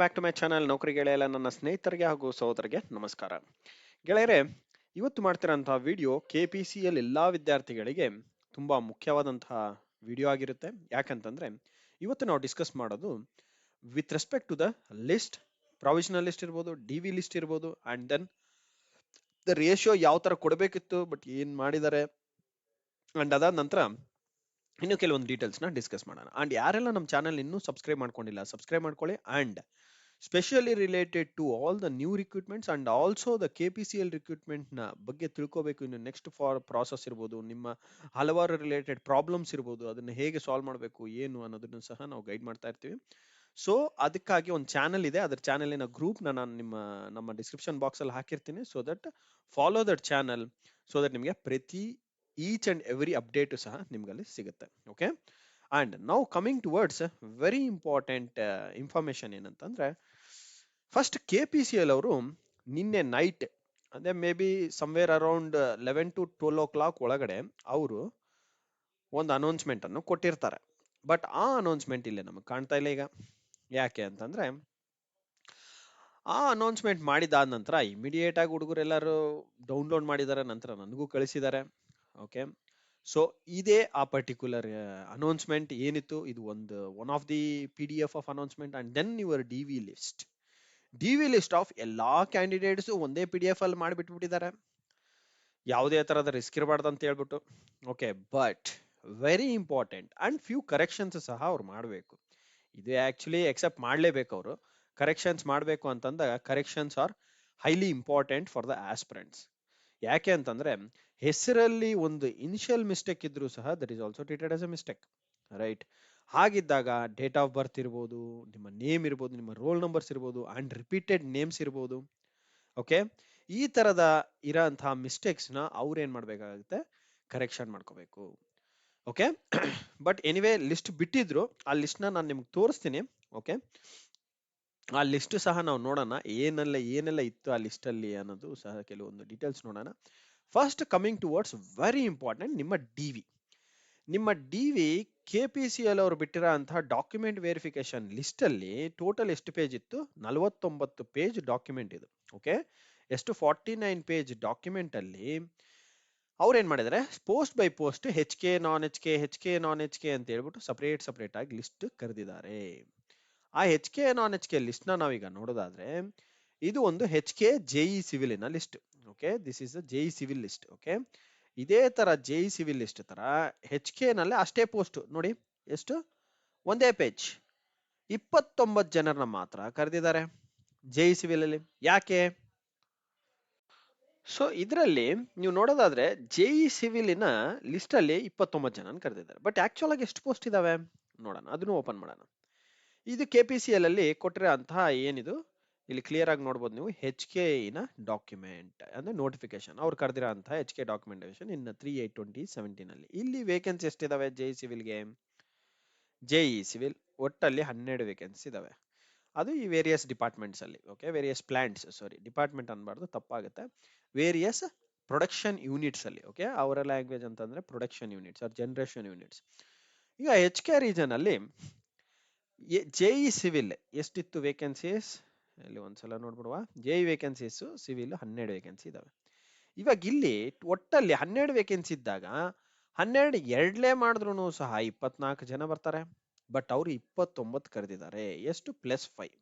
Back to my channel ನೌಕರಿ ಗೆಳೆಯಲ್ಲ ನನ್ನ ಸ್ನೇಹಿತರಿಗೆ ಹಾಗೂ ಸಹೋದರಿಗೆ ನಮಸ್ಕಾರ. ಗೆಳೆಯರೆ, ಇವತ್ತು ಮಾಡ್ತಿರೋಂತಹ ವಿಡಿಯೋ KPCL ಎಲ್ಲಾ ವಿದ್ಯಾರ್ಥಿಗಳಿಗೆ ತುಂಬಾ ಮುಖ್ಯವಾದಂತಹ ವಿಡಿಯೋ ಆಗಿರುತ್ತೆ. ಯಾಕಂತಂದ್ರೆ ಇವತ್ತು ನಾವು ಡಿಸ್ಕಸ್ ಮಾಡೋದು with respect to the list, provisional list ಇರ್ಬೋದು, DV ಲಿಸ್ಟ್ ಇರ್ಬೋದು, ಅಂಡ್ ದೆನ್ ದ ರೇಷಿಯೋ ಯಾವ ತರ ಕೊಡಬೇಕಿತ್ತು ಬಟ್ ಏನ್ ಮಾಡಿದ್ದಾರೆ, ಅಂಡ್ ಅದಾದ ನಂತರ ಇನ್ನು ಕೆಲವೊಂದು ಡೀಟೇಲ್ಸ್ ನ ಡಿಸ್ಕಸ್ ಮಾಡೋಣ. ಅಂಡ್ ಯಾರೆಲ್ಲ ನಮ್ಮ ಚಾನಲ್ ಇನ್ನೂ ಸಬ್ಸ್ಕ್ರೈಬ್ ಮಾಡ್ಕೊಂಡಿಲ್ಲ ಸಬ್ಸ್ಕ್ರೈಬ್ ಮಾಡ್ಕೊಳ್ಳಿ. And specially related to all the new recruitments and also the KPCL recruitment ನ ಬಗ್ಗೆ ತಿಳ್ಕೋಬೇಕು. ಇನ್ನು ನೆಕ್ಸ್ಟ್ ಫಾರ್ ಪ್ರಾಸೆಸ್ ಇರ್ಬೋದು, ನಿಮ್ಮ ಹಲವಾರು ರಿಲೇಟೆಡ್ ಪ್ರಾಬ್ಲಮ್ಸ್ ಇರ್ಬೋದು, ಅದನ್ನ ಹೇಗೆ ಸಾಲ್ವ್ ಮಾಡಬೇಕು ಏನು ಅನ್ನೋದನ್ನು ಸಹ ನಾವು ಗೈಡ್ ಮಾಡ್ತಾ ಇರ್ತೀವಿ. ಸೊ ಅದಕ್ಕಾಗಿ ಒಂದು ಚಾನಲ್ ಇದೆ, ಅದರ ಚಾನಲಿನ ಗ್ರೂಪ್ ನಾನು ನಮ್ಮ ಡಿಸ್ಕ್ರಿಪ್ಷನ್ ಬಾಕ್ಸ್ ಅಲ್ಲಿ ಹಾಕಿರ್ತೀನಿ. So that follow that channel, so that ನಿಮಗೆ ಪ್ರತಿ ಈಚ್ ಅಂಡ್ ಎವ್ರಿ ಅಪ್ಡೇಟ್ ಸಹ ನಿಮ್ಗಲ್ಲಿ ಸಿಗುತ್ತೆ. ಓಕೆ, ಅಂಡ್ ನಾವು coming towards very important information ಏನಂತಂದ್ರೆ, ಫಸ್ಟ್ KPCL ಅವರು ನಿನ್ನೆ ನೈಟ್ ಅಂದ್ರೆ may be somewhere around 11 to 12 o'clock ಒಳಗಡೆ ಅವರು ಒಂದು ಅನೌನ್ಸ್ಮೆಂಟ್ ಅನ್ನು ಕೊಟ್ಟಿರ್ತಾರೆ. ಬಟ್ ಆ ಅನೌನ್ಸ್ಮೆಂಟ್ ಇಲ್ಲಿ ನಮಗೆ ಕಾಣ್ತಾ ಇಲ್ಲ ಈಗ. ಯಾಕೆ ಅಂತಂದ್ರೆ, ಆ ಅನೌನ್ಸ್ಮೆಂಟ್ ಮಾಡಿದಾದ ನಂತರ ಇಮಿಡಿಯೇಟ್ ಆಗಿ ಹುಡುಗರೆಲ್ಲರೂ ಡೌನ್ಲೋಡ್ ಮಾಡಿದ್ದಾರೆ, ನಂತರ ನನಗೂ ಕಳಿಸಿದ್ದಾರೆ. ಓಕೆ, ಸೊ ಇದೇ ಆ ಪರ್ಟಿಕ್ಯುಲರ್ ಅನೌನ್ಸ್ಮೆಂಟ್ ಏನಿತ್ತು, ಇದು one of the PDF of announcement. And then your DV list of ಎಲ್ಲಾ ಕ್ಯಾಂಡಿಡೇಟ್ಸ್ ಒಂದೇ PDF ಅಲ್ಲಿ ಮಾಡಿಬಿಟ್ಬಿಟ್ಟಿದ್ದಾರೆ. ಯಾವುದೇ ತರಹದ ರಿಸ್ಕ್ ಇರಬಾರ್ದು ಅಂತ ಹೇಳ್ಬಿಟ್ಟು. Okay, but very important and few corrections ಸಹ ಅವ್ರು ಮಾಡಬೇಕು. ಇದು ಆಕ್ಚುಲಿ ಎಕ್ಸೆಪ್ಟ್ ಮಾಡಲೇಬೇಕು. ಅವರು ಕರೆಕ್ಷನ್ಸ್ ಮಾಡಬೇಕು ಅಂತಂದಾಗ corrections are highly important for the aspirants. ಯಾಕೆ ಅಂತಂದ್ರೆ, ಹೆಸರಲ್ಲಿ ಒಂದು ಇನಿಷಿಯಲ್ ಮಿಸ್ಟೇಕ್ ಇದ್ರೂ ಸಹ that is also treated as A mistake, right? ಹಾಗಿದ್ದಾಗ ಡೇಟ್ ಆಫ್ ಬರ್ತ್ ಇರ್ಬೋದು, ನಿಮ್ಮ ನೇಮ್ ಇರ್ಬೋದು, ನಿಮ್ಮ ರೋಲ್ ನಂಬರ್ಸ್ ಇರ್ಬೋದು, ಅಂಡ್ ರಿಪೀಟೆಡ್ ನೇಮ್ಸ್ ಇರ್ಬೋದು. ಓಕೆ, ಈ ತರದ ಇರೋಂತಹ ಮಿಸ್ಟೇಕ್ಸ್ ನ ಅವ್ರು ಏನ್ ಮಾಡ್ಬೇಕಾಗುತ್ತೆ, ಕರೆಕ್ಷನ್ ಮಾಡ್ಕೋಬೇಕು. ಓಕೆ, ಬಟ್ ಎನಿವೇ ಲಿಸ್ಟ್ ಬಿಟ್ಟಿದ್ರು, ಆ ಲಿಸ್ಟ್ ನಾನು ನಿಮ್ಗೆ ತೋರಿಸ್ತೀನಿ. ಓಕೆ, ಆ ಲಿಸ್ಟ್ ಸಹ ನಾವು ನೋಡೋಣ, ಏನೆಲ್ಲ ಇತ್ತು ಆ ಲಿಸ್ಟ್ ಅಲ್ಲಿ ಅನ್ನೋದು ಸಹ ಕೆಲವೊಂದು ಡೀಟೇಲ್ಸ್ ನೋಡೋಣ. First coming towards very important, ನಿಮ್ಮ DV KPCL ಅವರು ಬಿಟ್ಟಿರೋ ಅಂತಹ ಡಾಕ್ಯುಮೆಂಟ್ ವೆರಿಫಿಕೇಶನ್ ಲಿಸ್ಟ್ ಅಲ್ಲಿ ಟೋಟಲ್ ಎಷ್ಟು ಪೇಜ್ ಇತ್ತು? 49 ಪೇಜ್ ಡಾಕ್ಯುಮೆಂಟ್ ಇದು. ಓಕೆ, ಎಷ್ಟು? 49 ಪೇಜ್ ಡಾಕ್ಯುಮೆಂಟ್ ಅಲ್ಲಿ ಅವ್ರು ಏನ್ ಮಾಡಿದ್ದಾರೆ, ಪೋಸ್ಟ್ ಬೈ ಪೋಸ್ಟ್ HK ಅಂತ ಹೇಳ್ಬಿಟ್ಟು ಸಪರೇಟ್ ಆಗಿ ಲಿಸ್ಟ್ ಕರೆದಿದ್ದಾರೆ. ಆ HK ಲಿಸ್ಟ್ ನ ನಾವೀಗ ನೋಡೋದಾದ್ರೆ, ಇದು ಒಂದು JE ಸಿವಿಲಿನ list. Okay, this is JE civil list. Okay, ಇದೇ ತರ JE ಸಿವಿಲ್ ಲಿಸ್ಟ್ ತರ HK ನಲ್ಲಿ ಅಷ್ಟೇ ಪೋಸ್ಟ್ ನೋಡಿ, ಎಷ್ಟು? ಒಂದೇ ಪೇಜ್, 29 ಜನರನ್ನ ಮಾತ್ರ ಕರೆದಿದ್ದಾರೆ JE ಸಿವಿಲ್ ಅಲ್ಲಿ. ಯಾಕೆ? ಸೊ ಇದರಲ್ಲಿ ನೀವು ನೋಡೋದಾದ್ರೆ JE ಸಿವಿಲಿನ ಲಿಸ್ಟ್ ಅಲ್ಲಿ 29 ಜನ ಕರೆದಿದ್ದಾರೆ. ಬಟ್ ಆಕ್ಚುಲ್ ಆಗಿ ಎಷ್ಟು ಪೋಸ್ಟ್ ಇದಾವೆ ನೋಡೋಣ, ಅದನ್ನು ಓಪನ್ ಮಾಡೋಣ. ಇದು KPCL ಅಲ್ಲಿ ಕೊಟ್ಟಿರೋ ಅಂತಹ ಏನಿದು, ಇಲ್ಲಿ ಕ್ಲಿಯರ್ ಆಗಿ ನೋಡ್ಬೋದು ನೀವು, HK ನ ಡಾಕ್ಯುಮೆಂಟ್ ಅಂದ್ರೆ ನೋಟಿಫಿಕೇಶನ್, ಅವ್ರು ಕರೆದಿರೋ ಅಂತಹ HK ಡಾಕ್ಯುಮೆಂಟೇಶನ್ ಇನ್ 3/8/2017 ಅಲ್ಲಿ. ಇಲ್ಲಿ ವೇಕೆನ್ಸಿ ಎಷ್ಟಿದಾವೆ JE ಸಿವಿಲ್ ಒಟ್ಟಲ್ಲಿ 12 ವೇಕೆನ್ಸಿ ಇದಾವೆ. ಅದು ಈ ವೇರಿಯಸ್ ಡಿಪಾರ್ಟ್ಮೆಂಟ್ಸ್ ಅಲ್ಲಿ. Okay, various plants, sorry department ಅನ್ಬಾರ್ದು, ತಪ್ಪಾಗುತ್ತೆ, ವೇರಿಯಸ್ ಪ್ರೊಡಕ್ಷನ್ ಯೂನಿಟ್ಸ್ ಅಲ್ಲಿ. ಓಕೆ, ಅವರ ಲ್ಯಾಂಗ್ವೇಜ್ ಅಂತಂದ್ರೆ production units or generation units. ಈಗ HK ರೀಜನ್ ಅಲ್ಲಿ JE ಸಿವಿಲ್ ಎಷ್ಟಿತ್ತು ವೇಕೆನ್ಸೀಸ್, ಇಲ್ಲಿ ಒಂದ್ಸಲ ನೋಡ್ಬಿಡುವ. JE ವೇಕೆನ್ಸೀಸ್ ಸಿವಿಲ್ 12 ವೇಕೆನ್ಸಿ ಇದಾವೆ. ಇವಾಗ ಇಲ್ಲಿ ಒಟ್ಟಲ್ಲಿ 12 ವೇಕೆನ್ಸಿ ಇದ್ದಾಗ 12 ಎರಡ್ಲೇ ಮಾಡಿದ್ರು ಸಹ 24 ಜನ ಬರ್ತಾರೆ. ಬಟ್ ಅವರು 29 ಕರೆದಿದ್ದಾರೆ. ಎಷ್ಟು? +5.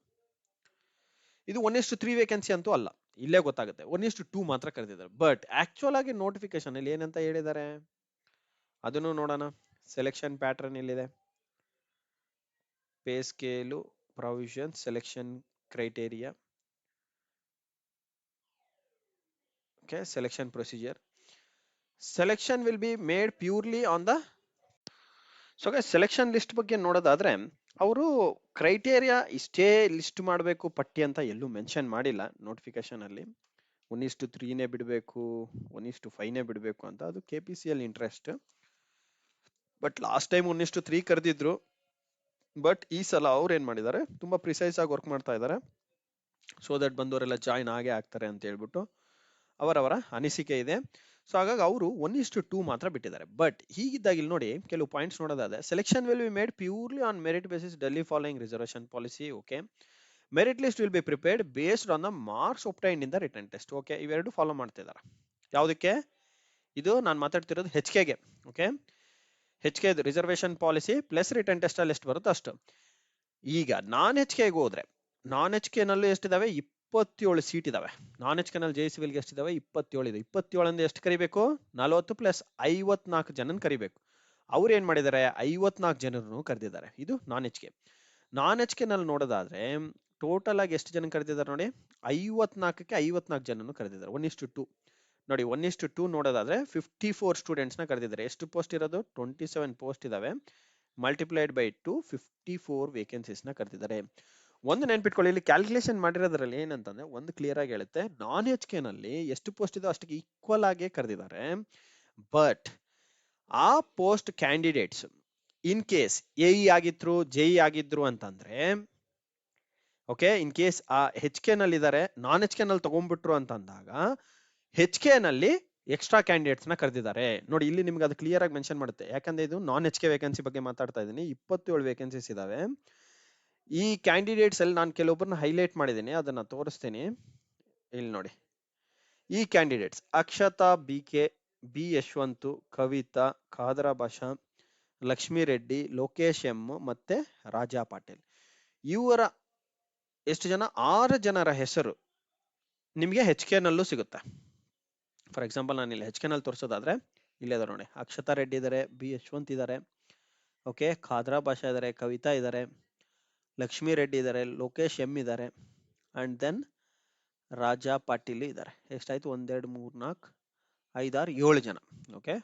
ಇದು 1:3 ವೇಕೆನ್ಸಿ ಅಂತೂ ಅಲ್ಲ, ಇಲ್ಲೇ ಗೊತ್ತಾಗುತ್ತೆ. 1:2 ಮಾತ್ರ ಕರೆದಿದ್ದಾರೆ. ಬಟ್ ಆಕ್ಚುಲ್ ಆಗಿ ನೋಟಿಫಿಕೇಶನ್ ಅಲ್ಲಿ ಏನಂತ ಹೇಳಿದ್ದಾರೆ ಅದನ್ನು ನೋಡೋಣ. ಸೆಲೆಕ್ಷನ್ ಪ್ಯಾಟರ್ನ್ ಇಲ್ಲಿದೆ, pay scale, provision, selection criteria. Okay, selection procedure. Selection will be made purely on the. So selection list ಬಗ್ಗೆ ನೋಡೋದಾದ್ರೆ, ಅವರು ಕ್ರೈಟೇರಿಯಾ ಇಷ್ಟೇ ಲಿಸ್ಟ್ ಮಾಡಬೇಕು ಪಟ್ಟಿ ಅಂತ ಎಲ್ಲೂ ಮೆನ್ಷನ್ ಮಾಡಿಲ್ಲ ನೋಟಿಫಿಕೇಶನ್ ಅಲ್ಲಿ. 1:3ನೇ ಬಿಡಬೇಕು, 1:5ನೇ ಬಿಡಬೇಕು ಅಂತ, ಅದು KPCL interest. But last time 1:3 ಕರೆದಿದ್ರು. ಬಟ್ ಈ ಸಲ ಅವ್ರು ಏನ್ ಮಾಡಿದ್ದಾರೆ, ತುಂಬಾ ಪ್ರಿಸೈಸ್ ಆಗಿ ವರ್ಕ್ ಮಾಡ್ತಾ ಇದ್ದಾರೆ. ಸೊ ದಟ್ ಬಂದವರೆಲ್ಲ ಜಾಯಿನ್ ಆಗೇ ಆಗ್ತಾರೆ ಅಂತ ಹೇಳ್ಬಿಟ್ಟು ಅವರವರ ಅನಿಸಿಕೆ ಇದೆ. ಸೊ ಹಾಗಾಗಿ ಅವರು 1:2 ಮಾತ್ರ ಬಿಟ್ಟಿದ್ದಾರೆ. ಬಟ್ ಹೀಗಿದ್ದಾಗ ಇಲ್ಲಿ ನೋಡಿ, ಕೆಲವು ಪಾಯಿಂಟ್ಸ್ ನೋಡೋದಾದ್ರೆ, selection will be made purely on merit basis duly following reservation policy. Okay, merit list will be prepared based on the marks obtained in the written test. Okay, ಇವೆರಡು follow ಮಾಡ್ತಿದ್ದಾರೆ. ಯಾವುದಕ್ಕೆ? ಇದು ನಾನು ಮಾತಾಡ್ತಿರೋದು ಹೆಚ್ ಕೆಗೆ. Okay, H K reservation policy plus written test ಅಲ್ಲಿ ಎಷ್ಟು ಬರುತ್ತೆ ಅಷ್ಟು. ಈಗ ನಾನ್ ಹೆಚ್ ಕೆಗೆ ಹೋದ್ರೆ, ನಾನ್ ಹೆಚ್ ಕೆ ನಲ್ಲಿ ಎಷ್ಟಿದಾವೆ? 27 ಸೀಟ್ ಇದಾವೆ. ನಾನ್ ಹೆಚ್ ಕೆ ನಲ್ಲಿ JCV ಗೆ ಎಷ್ಟಿದಾವೆ? 27 ಇದೆ. 27 ಅಂದ್ರೆ ಎಷ್ಟು ಕರಿಬೇಕು? 40 ಪ್ಲಸ್ 54 ಜನನ್ ಕರಿಬೇಕು. ಅವ್ರು ಏನ್ ಮಾಡಿದ್ದಾರೆ? 54 ಜನರನ್ನು ಕರೆದಿದ್ದಾರೆ. ಇದು ನಾನ್ ಹೆಚ್ ಕೆ. ನಾನ್ ಹೆಚ್ ಕೆ ನಲ್ಲಿ ನೋಡೋದಾದ್ರೆ ಟೋಟಲ್ ಆಗಿ ಎಷ್ಟು ಜನ ಕರೆದಿದ್ದಾರೆ ನೋಡಿ? 54ಕ್ಕೆ 54 ಜನನ್ನು ಕರೆದಿದ್ದಾರೆ. 1:2. ನೋಡಿ, 1:2 ನೋಡೋದಾದ್ರೆ 54 ಸ್ಟೂಡೆಂಟ್ಸ್ ನ ಕರೆದಿದ್ದಾರೆ. ಎಷ್ಟು ಪೋಸ್ಟ್ ಇರೋದು? 27 ಪೋಸ್ಟ್ ಇದಾವೆ. ಮಲ್ಟಿಪ್ಲೈಡ್ ಬೈ 2, 54 ವೇಕೆನ್ಸೀಸ್ ನ ಕರೆದಿದ್ದಾರೆ. ಒಂದು ನೆನ್ಪಿಟ್ಕೊಳ್ಳಿ, ಇಲ್ಲಿ ಕ್ಯಾಲ್ಕುಲೇಷನ್ ಮಾಡಿರೋದ್ರಲ್ಲಿ ಏನಂತಂದ್ರೆ ಒಂದು ಕ್ಲಿಯರ್ ಆಗಿ ಹೇಳುತ್ತೆ. ನಾನ್ ಹೆಚ್ ಕೆ ನಲ್ಲಿ ಎಷ್ಟು ಪೋಸ್ಟ್ ಇದೋ ಅಷ್ಟಕ್ಕೆ ಈಕ್ವಲ್ ಆಗಿ ಕರೆದಿದ್ದಾರೆ. ಬಟ್ ಆ post candidates in case AE ಆಗಿದ್ರು, JE ಆಗಿದ್ರು ಅಂತಂದ್ರೆ, ಓಕೆ, ಇನ್ ಕೇಸ್ ಆ ಹೆಚ್ ಕೆ ನಲ್ಲಿ ಇದಾರೆ, ನಾನ್ ಹೆಚ್ ಕೆ ನಲ್ಲಿ ತಗೊಂಡ್ಬಿಟ್ರು ಅಂತಂದಾಗ ಹೆಚ್ ಕೆ ನಲ್ಲಿ ಎಕ್ಸ್ಟ್ರಾ ಕ್ಯಾಂಡಿಡೇಟ್ಸ್ ನ ಕರೆದಿದ್ದಾರೆ. ನೋಡಿ, ಇಲ್ಲಿ ನಿಮ್ಗೆ ಅದು ಕ್ಲಿಯರ್ ಆಗಿ ಮೆನ್ಷನ್ ಮಾಡುತ್ತೆ. ಯಾಕಂದ್ರೆ ಇದು ನಾನ್ ಹೆಚ್ ಕೆ ವೇಕೆನ್ಸಿ ಬಗ್ಗೆ ಮಾತಾಡ್ತಾ ಇದ್ದೀನಿ. 27 ವೇಕೆನ್ಸೀಸ್ ಇದಾವೆ. ಈ ಕ್ಯಾಂಡಿಡೇಟ್ಸ್ ಅಲ್ಲಿ ನಾನು ಕೆಲವೊಬ್ಬರನ್ನ ಹೈಲೈಟ್ ಮಾಡಿದ್ದೀನಿ, ಅದನ್ನ ತೋರಿಸ್ತೀನಿ. ಇಲ್ಲಿ ನೋಡಿ, ಈ candidates Akshata BK, B Yashwant, Kavita, Khadar Basha, Lakshmi Reddy, Lokesh M ಮತ್ತೆ ರಾಜಾ ಪಾಟೀಲ್. ಇವರ ಎಷ್ಟು ಜನ? 6 ಜನರ ಹೆಸರು ನಿಮಗೆ ಹೆಚ್ ಕೆ ನಲ್ಲೂ ಸಿಗುತ್ತೆ. ಫಾರ್ ಎಕ್ಸಾಂಪಲ್ ನಾನು ಇಲ್ಲಿ ಹೆಚ್ ಕೆ ನಲ್ಲಿ ತೋರಿಸೋದಾದ್ರೆ ಇಲ್ಲೇ ಇದಾರೆ ನೋಡಿ. ಅಕ್ಷತಾ ರೆಡ್ಡಿ ಇದ್ದಾರೆ, B ಯಶವಂತ್ ಇದ್ದಾರೆ, ಓಕೆ, ಖಾದರ ಭಾಷಾ ಇದ್ದಾರೆ, ಕವಿತಾ ಇದ್ದಾರೆ, ಲಕ್ಷ್ಮಿ ರೆಡ್ಡಿ ಇದ್ದಾರೆ, ಲೋಕೇಶ್ ಎಂ ಇದ್ದಾರೆ, ಅಂಡ್ ದೆನ್ ರಾಜಾ ಪಾಟೀಲ್ ಇದ್ದಾರೆ. ಎಷ್ಟಾಯ್ತು? 1 2 3 4 5 6 7 ಜನ. ಓಕೆ,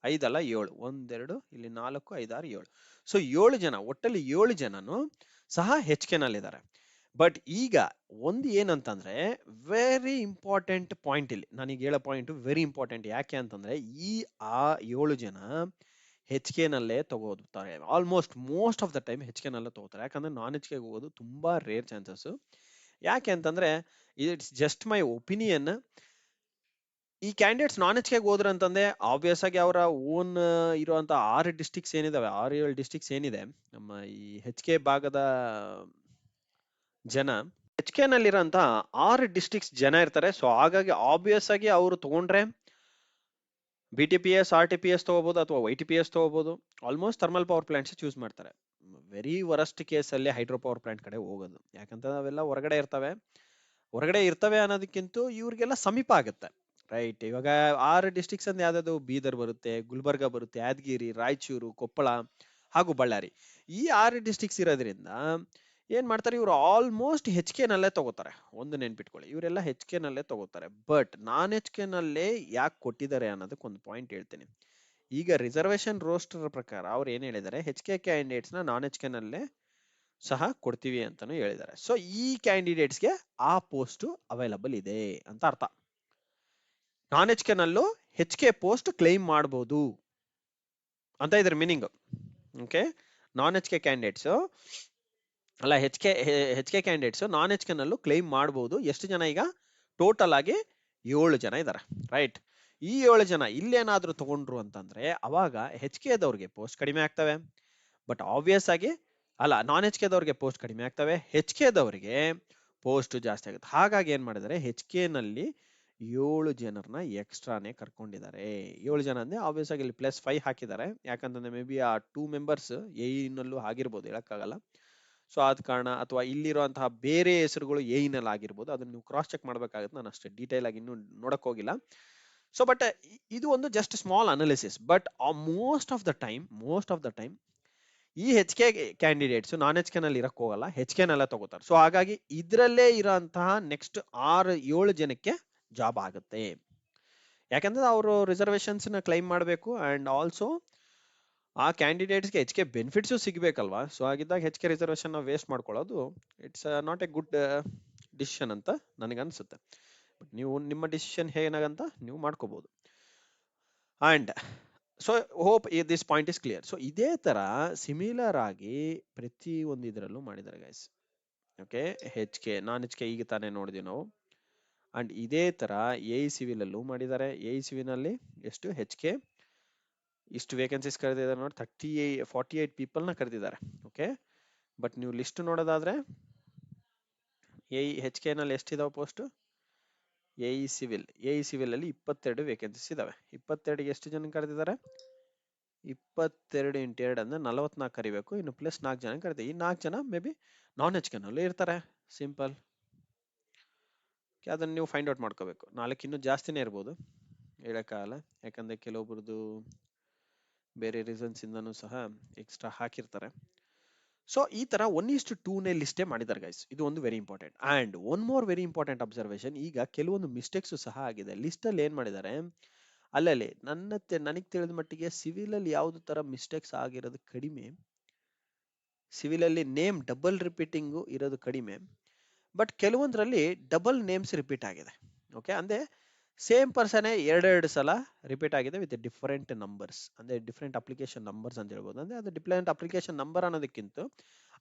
5 ಅಲ್ಲ 7, 1 2 ಇಲ್ಲಿ 4 5 6 7. ಸೊ 7 ಜನ, ಒಟ್ಟಲ್ಲಿ 7 ಜನನು ಸಹ ಹೆಚ್ ಕೆ ನಲ್ಲಿದ್ದಾರೆ. ಬಟ್ ಈಗ ಒಂದು ಏನಂತಂದ್ರೆ ವೆರಿ ಇಂಪಾರ್ಟೆಂಟ್ ಪಾಯಿಂಟ್, ಇಲ್ಲಿ ನನಗೆ ಹೇಳೋ ಪಾಯಿಂಟ್ ವೆರಿ ಇಂಪಾರ್ಟೆಂಟ್. ಯಾಕೆ ಅಂತಂದ್ರೆ ಈ 7 ಜನ ಹೆಚ್ ಕೆ ನಲ್ಲೇ ತಗೋತಾರೆ. Almost most of the time H K ನಲ್ಲೇ ತಗೋತಾರೆ. ಯಾಕಂದ್ರೆ ನಾನ್ ಹೆಚ್ ಕೆ ಹೋಗೋದು ತುಂಬಾ ರೇರ್ ಚಾನ್ಸಸ್. ಯಾಕೆ ಅಂತಂದ್ರೆ ಇಟ್ಸ್ ಜಸ್ಟ್ ಮೈ ಒಪಿನಿಯನ್. ಈ ಕ್ಯಾಂಡಿಡೇಟ್ಸ್ ನಾನ್ ಹೆಚ್ ಕೆ ಹೋದ್ರ ಅಂತಂದ್ರೆ ಆಬ್ವಿಯಸ್ ಆಗಿ ಅವರ ಓನ್ ಇರುವಂತ 6 ಡಿಸ್ಟ್ರಿಕ್ಟ್ಸ್ ಏನಿದಾವೆ, 6-7 ಡಿಸ್ಟ್ರಿಕ್ಟ್ಸ್ ಏನಿದೆ ನಮ್ಮ ಈ ಹೆಚ್ ಕೆ ಭಾಗದ ಜನ, ಹೆಚ್ ಕೆ ನಲ್ಲಿರೋಂತ 6 ಡಿಸ್ಟ್ರಿಕ್ಟ್ಸ್ ಜನ ಇರ್ತಾರೆ. ಸೊ ಹಾಗಾಗಿ ಆಬ್ವಿಯಸ್ ಆಗಿ ಅವರು ತಗೊಂಡ್ರೆ BTPS, RTPS ತಗೋಬಹುದು ಅಥವಾ YTPS ತಗೋಬಹುದು. Almost thermal power plants choose ಮಾಡ್ತಾರೆ. ವೆರಿ ವರಸ್ಟ್ ಕೇಸ್ ಅಲ್ಲಿ ಹೈಡ್ರೋ ಪವರ್ ಪ್ಲಾಂಟ್ ಕಡೆ ಹೋಗೋದು. ಯಾಕಂತ ಅವೆಲ್ಲ ಹೊರಗಡೆ ಇರ್ತವೆ ಅನ್ನೋದಕ್ಕಿಂತ ಇವ್ರಿಗೆಲ್ಲ ಸಮೀಪ ಆಗುತ್ತೆ. ರೈಟ್, ಇವಾಗ 6 ಡಿಸ್ಟ್ರಿಕ್ಟ್ಸ್ ಅಂದ್ರೆ ಯಾವ್ದು? ಬೀದರ್ ಬರುತ್ತೆ, ಗುಲ್ಬರ್ಗ ಬರುತ್ತೆ, ಯಾದಗಿರಿ, ರಾಯಚೂರು, ಕೊಪ್ಪಳ ಹಾಗೂ ಬಳ್ಳಾರಿ. ಈ 6 ಡಿಸ್ಟ್ರಿಕ್ಟ್ಸ್ ಇರೋದ್ರಿಂದ ಏನ್ ಮಾಡ್ತಾರೆ ಇವರು? ಆಲ್ಮೋಸ್ಟ್ ಹೆಚ್ ಕೆ ನಲ್ಲೇ ತಗೋತಾರೆ. ಒಂದು ನೆನ್ಪಿಟ್ಕೊಳ್ಳಿ, ಇವರೆಲ್ಲ ಹೆಚ್ ಕೆ ನಲ್ಲೇ ತಗೋತಾರೆ. ಬಟ್ ನಾನ್ ಹೆಚ್ ಕೆ ನಲ್ಲೇ ಯಾಕೆ ಕೊಟ್ಟಿದ್ದಾರೆ ಅನ್ನೋದಕ್ಕೆ ಒಂದು ಪಾಯಿಂಟ್ ಹೇಳ್ತೀನಿ. ಈಗ ರಿಸರ್ವೇಶನ್ ರೋಸ್ಟರ್ ಪ್ರಕಾರ ಅವ್ರು ಏನ್ ಹೇಳಿದ್ದಾರೆ? ಹೆಚ್ ಕೆ ಕ್ಯಾಂಡಿಡೇಟ್ಸ್ ನ ನಾನ್ ಹೆಚ್ ಕೆ ನಲ್ಲೇ ಸಹ ಕೊಡ್ತೀವಿ ಅಂತಾನು ಹೇಳಿದ್ದಾರೆ. ಸೊ ಈ ಕ್ಯಾಂಡಿಡೇಟ್ಸ್ಗೆ ಆ ಪೋಸ್ಟ್ ಅವೈಲಬಲ್ ಇದೆ ಅಂತ ಅರ್ಥ. ನಾನ್ ಹೆಚ್ ಕೆ ನಲ್ಲೂ ಹೆಚ್ ಕೆ ಪೋಸ್ಟ್ ಕ್ಲೈಮ್ ಮಾಡಬಹುದು ಅಂತ ಇದ್ರ ಮೀನಿಂಗ್. ಓಕೆ, ನಾನ್ ಹೆಚ್ ಕೆ ಕ್ಯಾಂಡಿಡೇಟ್ಸ್ ಅಲ್ಲ, H K candidates non H K ನಲ್ಲೂ ಕ್ಲೈಮ್ ಮಾಡಬಹುದು. ಎಷ್ಟು ಜನ? ಈಗ ಟೋಟಲ್ ಆಗಿ 7 ಜನ ಇದ್ದಾರೆ. ರೈಟ್, ಈ 7 ಜನ ಇಲ್ಲೇನಾದ್ರೂ ತಗೊಂಡ್ರು ಅಂತಂದ್ರೆ ಅವಾಗ ಹೆಚ್ ಕೆ ದವ್ರಿಗೆ ಪೋಸ್ಟ್ ಕಡಿಮೆ ಆಗ್ತವೆ. ಬಟ್ ಆಬ್ವಿಯಸ್ ಆಗಿ ಅಲ್ಲ, ನಾನ್ ಹೆಚ್ ಕೆ ದವ್ರಿಗೆ ಪೋಸ್ಟ್ ಕಡಿಮೆ ಆಗ್ತವೆ, ಹೆಚ್ ಕೆ ದವ್ರಿಗೆ ಪೋಸ್ಟ್ ಜಾಸ್ತಿ ಆಗುತ್ತೆ. ಹಾಗಾಗಿ ಏನ್ ಮಾಡಿದ್ದಾರೆ? ಹೆಚ್ ಕೆ ನಲ್ಲಿ 7 ಜನರನ್ನ ಎಕ್ಸ್ಟ್ರಾನೇ ಕರ್ಕೊಂಡಿದ್ದಾರೆ. 7 ಜನ ಅಂದ್ರೆ ಆಬ್ವಿಯಸ್ ಆಗಿ ಇಲ್ಲಿ +5 ಹಾಕಿದ್ದಾರೆ. ಯಾಕಂತಂದ್ರೆ ಮೇ ಬಿ ಆ 2 ಮೆಂಬರ್ಸ್ ಎ ನಲ್ಲೂ ಆಗಿರ್ಬೋದು, ಹೇಳಕ್ಕಾಗಲ್ಲ. ಸೊ ಆದ ಕಾರಣ, ಅಥವಾ ಇಲ್ಲಿರುವಂತಹ ಬೇರೆ ಹೆಸರುಗಳು ಎ ನಲ್ಲಿ ಆಗಿರ್ಬೋದು, ಅದನ್ನ ನೀವು ಕ್ರಾಸ್ ಚೆಕ್ ಮಾಡ್ಬೇಕಾಗುತ್ತೆ. ನಾನು ಅಷ್ಟೇ ಡೀಟೇಲ್ ಆಗಿ ಇನ್ನೂ ನೋಡಕ್ ಹೋಗಿಲ್ಲ. ಸೊ ಬಟ್ ಇದು ಒಂದು just small analysis. But most of the time ಈ H K candidates non H K ನಲ್ಲಿ ಇರಕ್ ಹೋಗಲ್ಲ, ಹೆಚ್ ಕೆ ನೆಲ್ಲ ತಗೋತಾರೆ. ಸೊ ಹಾಗಾಗಿ ಇದ್ರಲ್ಲೇ ಇರೋಂತಹ ನೆಕ್ಸ್ಟ್ 6-7 ಜನಕ್ಕೆ ಜಾಬ್ ಆಗುತ್ತೆ. ಯಾಕಂದ್ರೆ ಅವರು ರಿಸರ್ವೇಶನ್ಸ್ ನ ಕ್ಲೈಮ್ ಮಾಡಬೇಕು ಅಂಡ್ ಆಲ್ಸೋ ಆ ಕ್ಯಾಂಡಿಡೇಟ್ಸ್ಗೆ ಹೆಚ್ ಕೆ ಬೆನಿಫಿಟ್ಸು ಸಿಗ್ಬೇಕಲ್ವಾ. ಸೊ ಹಾಗಿದ್ದಾಗ ಹೆಚ್ ಕೆ ರಿಸರ್ವೇಶನ್ ವೇಸ್ಟ್ ಮಾಡ್ಕೊಳ್ಳೋದು it's not A good decision ಅಂತ ನನಗನ್ಸುತ್ತೆ. ಬಟ್ ನೀವು ನಿಮ್ಮ ಡಿಸಿಷನ್ ಹೇಗಂತ ನೀವು ಮಾಡ್ಕೋಬಹುದು. And so hope this point is clear. So ಇದೇ ತರ ಸಿಮಿಲರ್ ಆಗಿ ಪ್ರತಿ ಒಂದು ಇದರಲ್ಲೂ ಮಾಡಿದ್ದಾರೆ ಗೈಸ್. ಓಕೆ, ಹೆಚ್ ಕೆ ನಾನ್ ಹೆಚ್ ಕೆ ಈಗ ತಾನೇ ನೋಡಿದ್ವಿ ನಾವು. ಅಂಡ್ ಇದೇ ತರ ಎ ಸಿವಿಲ್ ಅಲ್ಲೂ ಮಾಡಿದ್ದಾರೆ. ಎ ಸಿವಿನಲ್ಲಿ ಎಷ್ಟು? ಹೆಚ್ ಕೆ ಇಷ್ಟು ವೇಕೆನ್ಸೀಸ್ ಕರೆದಿದ್ದಾರೆ ನೋಡಿ, 48 ಪೀಪಲ್ ನ ಕರೆದಿದ್ದಾರೆ. ಓಕೆ, ಬಟ್ ನೀವು ಲಿಸ್ಟ್ ನೋಡೋದಾದ್ರೆ ಹೆಚ್ ಕೆ ನಲ್ಲಿ ಎಷ್ಟಿದಾವೆ ಪೋಸ್ಟ್? ಎ ಇ ಸಿವಿಲ್ ಅಲ್ಲಿ 22 ವೇಕೆನ್ಸೀಸ್ ಇದಾವೆ. 22ಗೆ ಎಷ್ಟು ಜನ ಕರೆದಿದ್ದಾರೆ? 22 × 2 ಅಂದ್ರೆ 44 ಕರಿಬೇಕು. ಇನ್ನು ಪ್ಲಸ್ 4 ಜನ ಕರಿತೀವಿ. ಈ 4 ಜನ may B non H K ನಲ್ಲೂ ಇರ್ತಾರೆ. ಸಿಂಪಲ್. ಅದನ್ನ ನೀವು ಫೈಂಡ್ ಔಟ್ ಮಾಡ್ಕೋಬೇಕು. 4 ಇನ್ನೂ ಜಾಸ್ತಿನೇ ಇರ್ಬೋದು, ಹೇಳಕ್ಕಾಗಲ್ಲ. ಯಾಕಂದ್ರೆ ಕೆಲವೊಬ್ರದ್ದು ಬೇರೆ ರೀಸನ್ಸ್ ಇಂದನೂ ಸಹ ಎಕ್ಸ್ಟ್ರಾ ಹಾಕಿರ್ತಾರೆ. ಸೊ ಈ ತರ 1:2 ಲಿಸ್ಟೇ ಮಾಡಿದ್ದಾರೆ ಗೈಸ್. ಇದು ಒಂದು very important. And one more very important observation, ಈಗ ಕೆಲವೊಂದು ಮಿಸ್ಟೇಕ್ಸ್ ಸಹ ಆಗಿದೆ. ಲಿಸ್ಟ್ ಅಲ್ಲಿ ಏನ್ ಮಾಡಿದ್ದಾರೆ, ಅಲ್ಲಲ್ಲಿ ನನಗೆ ತಿಳಿದ ಮಟ್ಟಿಗೆ ಸಿವಿಲ್ ಅಲ್ಲಿ ಯಾವ್ದು ತರ ಮಿಸ್ಟೇಕ್ಸ್ ಆಗಿರೋದು ಕಡಿಮೆ. ಸಿವಿಲ್ ಅಲ್ಲಿ ನೇಮ್ ಡಬಲ್ ರಿಪೀಟಿಂಗ್ ಇರೋದು ಕಡಿಮೆ, ಬಟ್ ಕೆಲವೊಂದ್ರಲ್ಲಿ ಡಬಲ್ ನೇಮ್ಸ್ ರಿಪೀಟ್ ಆಗಿದೆ. ಓಕೆ, ಅಂದ್ರೆ ಸೇಮ್ ಪರ್ಸನ್ ಎರಡೆರಡು ಸಲ ರಿಪೀಟ್ ಆಗಿದೆ ವಿತ್ ಡಿಫರೆಂಟ್ ನಂಬರ್ಸ್, ಅಂದ್ರೆ ಡಿಫರೆಂಟ್ ಅಪ್ಲಿಕೇಶನ್ ನಂಬರ್ಸ್ ಅಂತ ಹೇಳ್ಬೋದು. ಅಂದ್ರೆ ಅದು ಡಿಫರೆಂಟ್ ಅಪ್ಲಿಕೇಶನ್ ನಂಬರ್ ಅನ್ನೋದಕ್ಕಿಂತ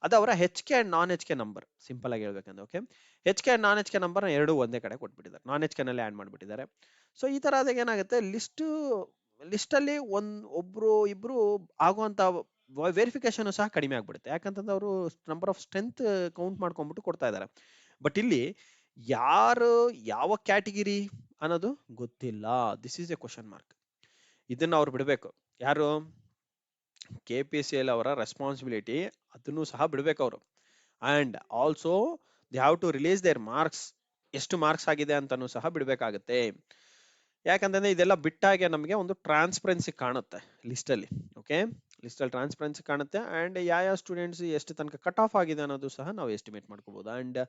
ಅದು ಅವರ H K and non H K number. Simple ಆಗಿ ಹೇಳ್ಬೇಕಂದ್ರೆ, okay, H K and non H K number ಎರಡು ಒಂದೇ ಕಡೆ ಕೊಟ್ಬಿಟ್ಟಿದ್ದಾರೆ, ನಾನ್ ಹೆಚ್ ಕೆ ನಲ್ಲಿ ಆಡ್ ಮಾಡ್ಬಿಟ್ಟಿದ್ದಾರೆ. ಸೊ ಈ ತರ ಆದಾಗ ಏನಾಗುತ್ತೆ, ಲಿಸ್ಟ್ ಅಲ್ಲಿ ಒಬ್ರು ಇಬ್ರು ಆಗುವಂತ ವೆರಿಫಿಕೇಶನ್ ಸಹ ಕಡಿಮೆ ಆಗ್ಬಿಡುತ್ತೆ. ಯಾಕಂತಂದ್ರೆ ಅವರು ನಂಬರ್ ಆಫ್ ಸ್ಟ್ರೆಂತ್ ಕೌಂಟ್ ಮಾಡ್ಕೊಂಡ್ಬಿಟ್ಟು ಕೊಡ್ತಾ ಇದ್ದಾರೆ. ಬಟ್ ಇಲ್ಲಿ ಯಾರು ಯಾವ ಕ್ಯಾಟಗಿರಿ ಅನ್ನೋದು ಗೊತ್ತಿಲ್ಲ. This is A question mark. ಇದನ್ನ ಅವ್ರು ಬಿಡ್ಬೇಕು. ಯಾರು? KPCL ಅವರ ರೆಸ್ಪಾನ್ಸಿಬಿಲಿಟಿ, ಅದನ್ನು ಸಹ ಬಿಡ್ಬೇಕು ಅವರು. And also they have to release their marks, ಎಷ್ಟು ಮಾರ್ಕ್ಸ್ ಆಗಿದೆ ಅಂತಾನು ಸಹ ಬಿಡ್ಬೇಕಾಗತ್ತೆ. ಯಾಕಂತಂದ್ರೆ ಇದೆಲ್ಲ ಬಿಟ್ಟಾಗೆ ನಮಗೆ ಒಂದು ಟ್ರಾನ್ಸ್ಪರೆನ್ಸಿ ಕಾಣುತ್ತೆ ಲಿಸ್ಟ್ ಅಲ್ಲಿ. ಓಕೆ, ಲಿಸ್ಟ್ ಅಲ್ಲಿ ಟ್ರಾನ್ಸ್ಪರೆನ್ಸಿ ಕಾಣುತ್ತೆ. ಅಂಡ್ ಯಾವ ಸ್ಟೂಡೆಂಟ್ಸ್ ಎಷ್ಟು ತನಕ ಕಟ್ ಆಫ್ ಆಗಿದೆ ಅನ್ನೋದು ಸಹ ನಾವು ಎಸ್ಟಿಮೇಟ್ ಮಾಡ್ಕೋಬಹುದು. And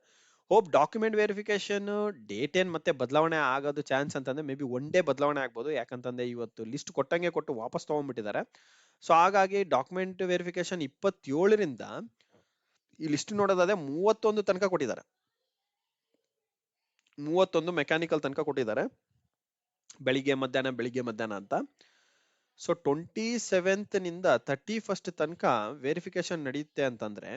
hope document verification date ಏನ್ ಮತ್ತೆ ಬದಲಾವಣೆ ಆಗೋದು ಚಾನ್ಸ್ ಅಂತಂದ್ರೆ ಮೇ ಬಿ ಒನ್ ಡೇ ಬದಲಾವಣೆ ಆಗ್ಬೋದು. ಯಾಕಂತಂದ್ರೆ ಇವತ್ತು ಲಿಸ್ಟ್ ಕೊಟ್ಟಂಗೆ ಕೊಟ್ಟು ವಾಪಸ್ ತಗೊಂಡ್ಬಿಟ್ಟಿದ್ದಾರೆ. ಸೊ ಹಾಗಾಗಿ ಡಾಕ್ಯುಮೆಂಟ್ ವೆರಿಫಿಕೇಶನ್ 27ರಿಂದ ಈ ಲಿಸ್ಟ್ ನೋಡೋದಾದ್ರೆ 31 ತನಕ ಕೊಟ್ಟಿದ್ದಾರೆ. 31 ಮೆಕ್ಯಾನಿಕಲ್ ತನಕ ಕೊಟ್ಟಿದ್ದಾರೆ, ಬೆಳಿಗ್ಗೆ ಮಧ್ಯಾಹ್ನ ಅಂತ. ಸೊ 27th ನಿಂದ 31st ತನಕ ವೆರಿಫಿಕೇಶನ್ ನಡೆಯುತ್ತೆ ಅಂತಂದ್ರೆ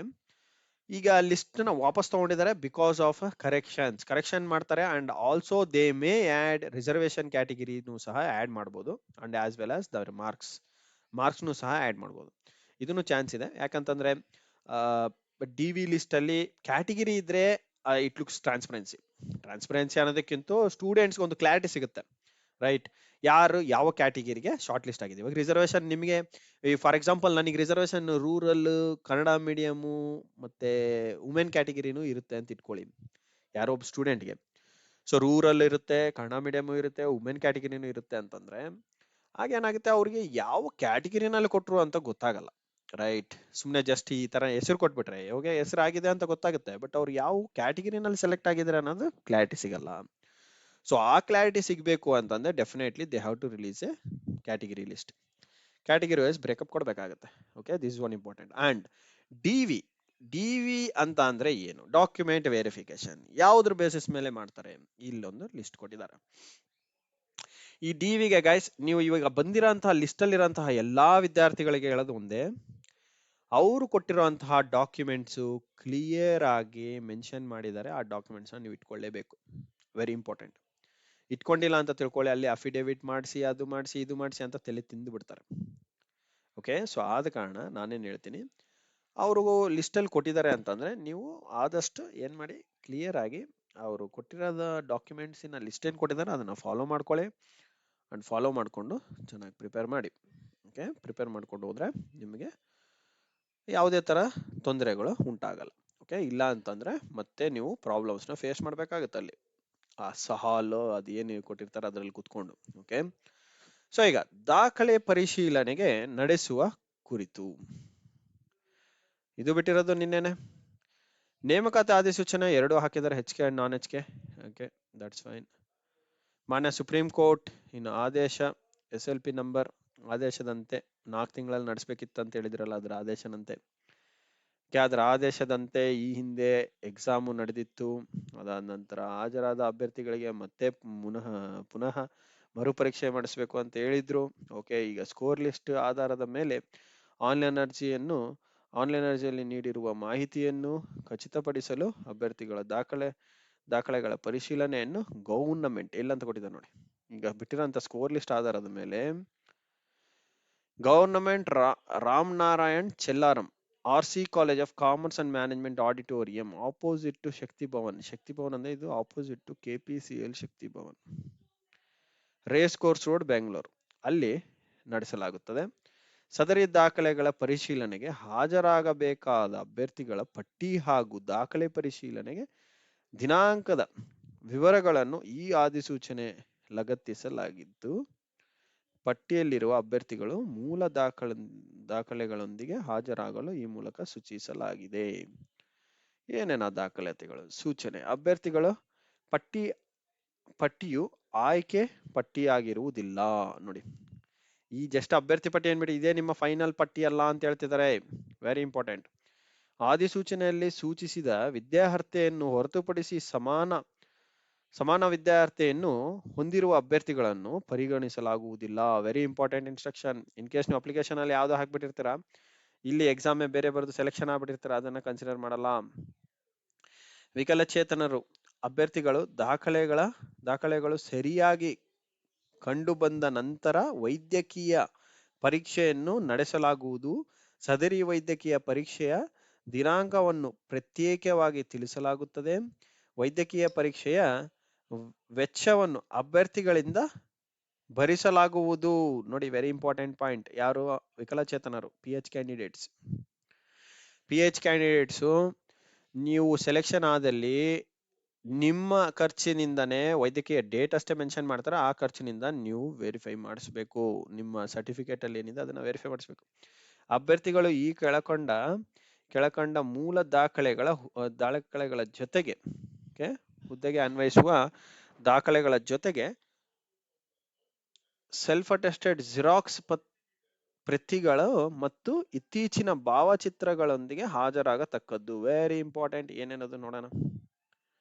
ಈಗ ಲಿಸ್ಟ್ ನ ವಾಪಸ್ ತಗೊಂಡಿದ್ದಾರೆ ಬಿಕಾಸ್ ಆಫ್ ಕರೆಕ್ಷನ್ ಮಾಡ್ತಾರೆ. And also they may add reservation ಕ್ಯಾಟಗಿರಿನೂ ಸಹ ಆಡ್ ಮಾಡ್ಬೋದು. And as well as their ಮಾರ್ಕ್ಸ್ನು ಸಹ ಆಡ್ ಮಾಡ್ಬೋದು. ಇದನ್ನು ಚಾನ್ಸ್ ಇದೆ. ಯಾಕಂತಂದ್ರೆ DV ಲಿಸ್ಟ್ ಅಲ್ಲಿ ಕ್ಯಾಟಗಿರಿ ಇದ್ರೆ ಇಟ್ ಲುಕ್ಸ್ ಟ್ರಾನ್ಸ್ಪರೆನ್ಸಿ ಅನ್ನೋದಕ್ಕಿಂತ ಸ್ಟೂಡೆಂಟ್ಸ್ ಒಂದು ಕ್ಲಾರಿಟಿ ಸಿಗುತ್ತೆ, ರೈಟ್? ಯಾರು ಯಾವ ಕ್ಯಾಟಗಿರಿಗೆ ಶಾರ್ಟ್ ಲಿಸ್ಟ್ ಆಗಿದೆ. ಇವಾಗ ರಿಸರ್ವೇಶನ್ ನಿಮಗೆ, ಫಾರ್ ಎಕ್ಸಾಂಪಲ್ ನನಗೆ ರಿಸರ್ವೇಶನ್ ರೂರಲ್, ಕನ್ನಡ ಮೀಡಿಯಮು ಮತ್ತೆ ವುಮೆನ್ ಕ್ಯಾಟಗಿರಿನೂ ಇರುತ್ತೆ ಅಂತ ಇಟ್ಕೊಳ್ಳಿ, ಯಾರೋ ಒಬ್ಬ ಸ್ಟೂಡೆಂಟ್ಗೆ. ಸೊ ರೂರಲ್ ಇರುತ್ತೆ, ಕನ್ನಡ ಮೀಡಿಯಂ ಇರುತ್ತೆ, ವುಮೆನ್ ಕ್ಯಾಟಗಿರಿನೂ ಇರುತ್ತೆ ಅಂತಂದ್ರೆ ಆಗೇನಾಗುತ್ತೆ, ಅವ್ರಿಗೆ ಯಾವ ಕ್ಯಾಟಗಿರಿನಲ್ಲಿ ಕೊಟ್ರು ಅಂತ ಗೊತ್ತಾಗಲ್ಲ, ರೈಟ್? ಸುಮ್ನೆ ಜಸ್ಟ್ ಈ ತರ ಹೆಸರು ಕೊಟ್ಬಿಟ್ರೆ ಇವಾಗ ಹೆಸರು ಆಗಿದೆ ಅಂತ ಗೊತ್ತಾಗುತ್ತೆ, ಬಟ್ ಅವ್ರು ಯಾವ ಕ್ಯಾಟಗಿರಿನಲ್ಲಿ ಸೆಲೆಕ್ಟ್ ಆಗಿದ್ದಾರೆ ಅನ್ನೋದು ಕ್ಲಾರಿಟಿ ಸಿಗಲ್ಲ. ಸೊ ಆ ಕ್ಲಾರಿಟಿ ಸಿಗಬೇಕು ಅಂತಂದ್ರೆ definitely they have to release a category list. Category wise breakup ಕೊಡಬೇಕಾಗುತ್ತೆ. Okay, this is one important. And D V ಅಂತ ಅಂದ್ರೆ ಏನು? ಡಾಕ್ಯುಮೆಂಟ್ ವೆರಿಫಿಕೇಶನ್ ಯಾವ್ದ್ರ ಬೇಸಿಸ್ ಮೇಲೆ ಮಾಡ್ತಾರೆ? ಇಲ್ಲೊಂದು ಲಿಸ್ಟ್ ಕೊಟ್ಟಿದ್ದಾರೆ. ಈ ಡಿವಿಗೆ ಗೈಸ್, ನೀವು ಇವಾಗ ಬಂದಿರೋಂತಹ ಲಿಸ್ಟ್ ಅಲ್ಲಿರುವಂತಹ ಎಲ್ಲಾ ವಿದ್ಯಾರ್ಥಿಗಳಿಗೆ ಹೇಳೋದು ಒಂದೇ, ಅವರು ಕೊಟ್ಟಿರುವಂತಹ ಡಾಕ್ಯುಮೆಂಟ್ಸ್ ಕ್ಲಿಯರ್ ಆಗಿ ಮೆನ್ಷನ್ ಮಾಡಿದ್ದಾರೆ. ಆ ಡಾಕ್ಯುಮೆಂಟ್ಸ್ ನೀವು ಇಟ್ಕೊಳ್ಳೇಬೇಕು, ವೆರಿ ಇಂಪಾರ್ಟೆಂಟ್. ಇಟ್ಕೊಂಡಿಲ್ಲ ಅಂತ ತಿಳ್ಕೊಳ್ಳಿ, ಅಲ್ಲಿ ಅಫಿಡೇವಿಟ್ ಮಾಡಿಸಿ, ಅದು ಮಾಡಿಸಿ, ಇದು ಮಾಡಿಸಿ ಅಂತ ತಲೆ ತಿಂದು ಬಿಡ್ತಾರೆ. ಓಕೆ, ಸೊ ಆದ ಕಾರಣ ನಾನೇನ್ ಹೇಳ್ತೀನಿ, ಅವರು ಲಿಸ್ಟ್ ಅಲ್ಲಿ ಕೊಟ್ಟಿದ್ದಾರೆ ಅಂತಂದ್ರೆ ನೀವು ಆದಷ್ಟು ಏನ್ ಮಾಡಿ, ಕ್ಲಿಯರ್ ಆಗಿ ಅವರು ಕೊಟ್ಟಿರೋದ ಡಾಕ್ಯುಮೆಂಟ್ಸ್ ಲಿಸ್ಟ್ ಏನ್ ಕೊಟ್ಟಿದ್ದಾರೆ ಅದನ್ನ ಫಾಲೋ ಮಾಡ್ಕೊಳ್ಳಿ. ಅಂಡ್ ಫಾಲೋ ಮಾಡ್ಕೊಂಡು ಚೆನ್ನಾಗಿ ಪ್ರಿಪೇರ್ ಮಾಡಿ. ಓಕೆ, ಪ್ರಿಪೇರ್ ಮಾಡ್ಕೊಂಡು ಹೋದ್ರೆ ನಿಮಗೆ ಯಾವುದೇ ತರ ತೊಂದರೆಗಳು ಉಂಟಾಗಲ್ಲ. ಓಕೆ, ಇಲ್ಲ ಅಂತಂದ್ರೆ ಮತ್ತೆ ನೀವು ಪ್ರಾಬ್ಲಮ್ಸ್ ನ ಫೇಸ್ ಮಾಡ್ಬೇಕಾಗತ್ತೆ ಅಲ್ಲಿ, ಆ ಸಹಾಲು ಅದೇನು ಕೊಟ್ಟಿರ್ತಾರೆ ಅದ್ರಲ್ಲಿ ಕುತ್ಕೊಂಡು. ಓಕೆ, ಸೊ ಈಗ ದಾಖಲೆ ಪರಿಶೀಲನೆಗೆ ನಡೆಸುವ ಕುರಿತು ಇದು ಬಿಟ್ಟಿರೋದು ನಿನ್ನೆನೆ. ನೇಮಕಾತಿ ಅಧಿಸೂಚನೆ 2 ಹಾಕಿದ್ದಾರೆ, HK and non HK. Okay, that's fine. ಮಾನ್ಯ ಸುಪ್ರೀಂ ಕೋರ್ಟ್ ಇನ್ನು ಆದೇಶ SLP ನಂಬರ್ ಆದೇಶದಂತೆ 4 ತಿಂಗಳಲ್ಲಿ ನಡೆಸಬೇಕಿತ್ತು ಅಂತ ಹೇಳಿದ್ರಲ್ಲ, ಅದರ ಆದೇಶದಂತೆ ಅದರ ಆದೇಶದಂತೆ ಈ ಹಿಂದೆ ಎಕ್ಸಾಮು ನಡೆದಿತ್ತು. ಅದಾದ ನಂತರ ಹಾಜರಾದ ಅಭ್ಯರ್ಥಿಗಳಿಗೆ ಮತ್ತೆ ಪುನಃ ಮರುಪರೀಕ್ಷೆ ಮಾಡಿಸ್ಬೇಕು ಅಂತ ಹೇಳಿದ್ರು. ಓಕೆ, ಈಗ ಸ್ಕೋರ್ ಲಿಸ್ಟ್ ಆಧಾರದ ಮೇಲೆ ಆನ್ಲೈನ್ ಅರ್ಜಿಯಲ್ಲಿ ನೀಡಿರುವ ಮಾಹಿತಿಯನ್ನು ಖಚಿತಪಡಿಸಲು ಅಭ್ಯರ್ಥಿಗಳ ದಾಖಲೆಗಳ ಪರಿಶೀಲನೆಯನ್ನು ಗವರ್ನಮೆಂಟ್ ಎಲ್ಲಂತ ಕೊಟ್ಟಿದ್ದಾರೆ ನೋಡಿ. ಈಗ ಬಿಟ್ಟಿರೋಂಥ ಸ್ಕೋರ್ ಲಿಸ್ಟ್ ಆಧಾರದ ಮೇಲೆ government Ramnarayan Chellaram RC college of commerce and management auditorium, opposite to Shakti Bhavan. Shakti Bhavan ಅಂದ್ರೆ ಇದು opposite to KPCL Shakti Bhavan, race course road, Bengaluru, ಅಲ್ಲಿ ನಡೆಸಲಾಗುತ್ತದೆ. ಸದರಿ ದಾಖಲೆಗಳ ಪರಿಶೀಲನೆಗೆ ಹಾಜರಾಗಬೇಕಾದ ಅಭ್ಯರ್ಥಿಗಳ ಪಟ್ಟಿ ಹಾಗೂ ದಾಖಲೆ ಪರಿಶೀಲನೆಗೆ ದಿನಾಂಕದ ವಿವರಗಳನ್ನು ಈ ಅಧಿಸೂಚನೆ ಲಗತ್ತಿಸಲಾಗಿದ್ದು, ಪಟ್ಟಿಯಲ್ಲಿರುವ ಅಭ್ಯರ್ಥಿಗಳು ಮೂಲ ದಾಖಲೆಗಳೊಂದಿಗೆ ಹಾಜರಾಗಲು ಈ ಮೂಲಕ ಸೂಚಿಸಲಾಗಿದೆ. ಏನೇನ ದಾಖಲಾತಿಗಳು? ಸೂಚನೆ: ಅಭ್ಯರ್ಥಿಗಳು ಪಟ್ಟಿಯು ಆಯ್ಕೆ ಪಟ್ಟಿಯಾಗಿರುವುದಿಲ್ಲ. ನೋಡಿ, ಈ ಜಸ್ಟ್ ಅಭ್ಯರ್ಥಿ ಪಟ್ಟಿ ಏನ್ಬಿಡಿ, ಇದೇ ನಿಮ್ಮ ಫೈನಲ್ ಪಟ್ಟಿ ಅಲ್ಲ ಅಂತ ಹೇಳ್ತಿದ್ದಾರೆ. Very important. ಅಧಿಸೂಚನೆಯಲ್ಲಿ ಸೂಚಿಸಿದ ವಿದ್ಯಾರ್ಹತೆಯನ್ನು ಹೊರತುಪಡಿಸಿ ಸಮಾನ ವಿದ್ಯಾರ್ಹತೆಯನ್ನು ಹೊಂದಿರುವ ಅಭ್ಯರ್ಥಿಗಳನ್ನು ಪರಿಗಣಿಸಲಾಗುವುದಿಲ್ಲ. Very important instruction. In case ನೀವು ಅಪ್ಲಿಕೇಶನ್ ಅಲ್ಲಿ ಯಾವ್ದೋ ಹಾಕ್ಬಿಟ್ಟಿರ್ತೀರಾ, ಇಲ್ಲಿ ಎಕ್ಸಾಮ್ ಬೇರೆ ಬರೆದು ಸೆಲೆಕ್ಷನ್ ಆಗ್ಬಿಟ್ಟಿರ್ತೀರಾ, ಅದನ್ನ ಕನ್ಸಿಡರ್ ಮಾಡಲ್ಲ. ವಿಕಲಚೇತನರು ಅಭ್ಯರ್ಥಿಗಳು ದಾಖಲೆಗಳು ಸರಿಯಾಗಿ ಕಂಡು ಬಂದ ನಂತರ ವೈದ್ಯಕೀಯ ಪರೀಕ್ಷೆಯನ್ನು ನಡೆಸಲಾಗುವುದು. ಸದರಿ ವೈದ್ಯಕೀಯ ಪರೀಕ್ಷೆಯ ದಿನಾಂಕವನ್ನು ಪ್ರತ್ಯೇಕವಾಗಿ ತಿಳಿಸಲಾಗುತ್ತದೆ. ವೈದ್ಯಕೀಯ ಪರೀಕ್ಷೆಯ ವೆಚ್ಚವನ್ನು ಅಭ್ಯರ್ಥಿಗಳಿಂದ ಭರಿಸಲಾಗುವುದು. ನೋಡಿ, ವೆರಿ ಇಂಪಾರ್ಟೆಂಟ್ ಪಾಯಿಂಟ್. ಯಾರು? ವಿಕಲಚೇತನರು, PH ಕ್ಯಾಂಡಿಡೇಟ್ಸು ನೀವು ಸೆಲೆಕ್ಷನ್ ಆದಲ್ಲಿ ನಿಮ್ಮ ಖರ್ಚಿನಿಂದನೇ ವೈದ್ಯಕೀಯ ಡೇಟ್ ಅಷ್ಟೇ ಮೆನ್ಷನ್ ಮಾಡ್ತಾರೆ, ಆ ಖರ್ಚಿನಿಂದ ನೀವು ವೆರಿಫೈ ಮಾಡಿಸ್ಬೇಕು. ನಿಮ್ಮ ಸರ್ಟಿಫಿಕೇಟ್ ಅಲ್ಲಿ ಏನಿದೆ ಅದನ್ನ ವೆರಿಫೈ ಮಾಡಿಸ್ಬೇಕು. ಅಭ್ಯರ್ಥಿಗಳು ಈ ಕೆಳಕಂಡ ಮೂಲ ದಾಖಲೆಗಳ ಜೊತೆಗೆ ಹುದ್ದೆಗೆ ಅನ್ವಯಿಸುವ ದಾಖಲೆಗಳ ಜೊತೆಗೆ ಸೆಲ್ಫ್ ಅಟೆಸ್ಟೆಡ್ ಜಿರಾಕ್ಸ್ ಪ್ರತಿಗಳು ಮತ್ತು ಇತ್ತೀಚಿನ ಭಾವಚಿತ್ರಗಳೊಂದಿಗೆ ಹಾಜರಾಗತಕ್ಕದ್ದು. Very important. ಏನೇನದು ನೋಡೋಣ.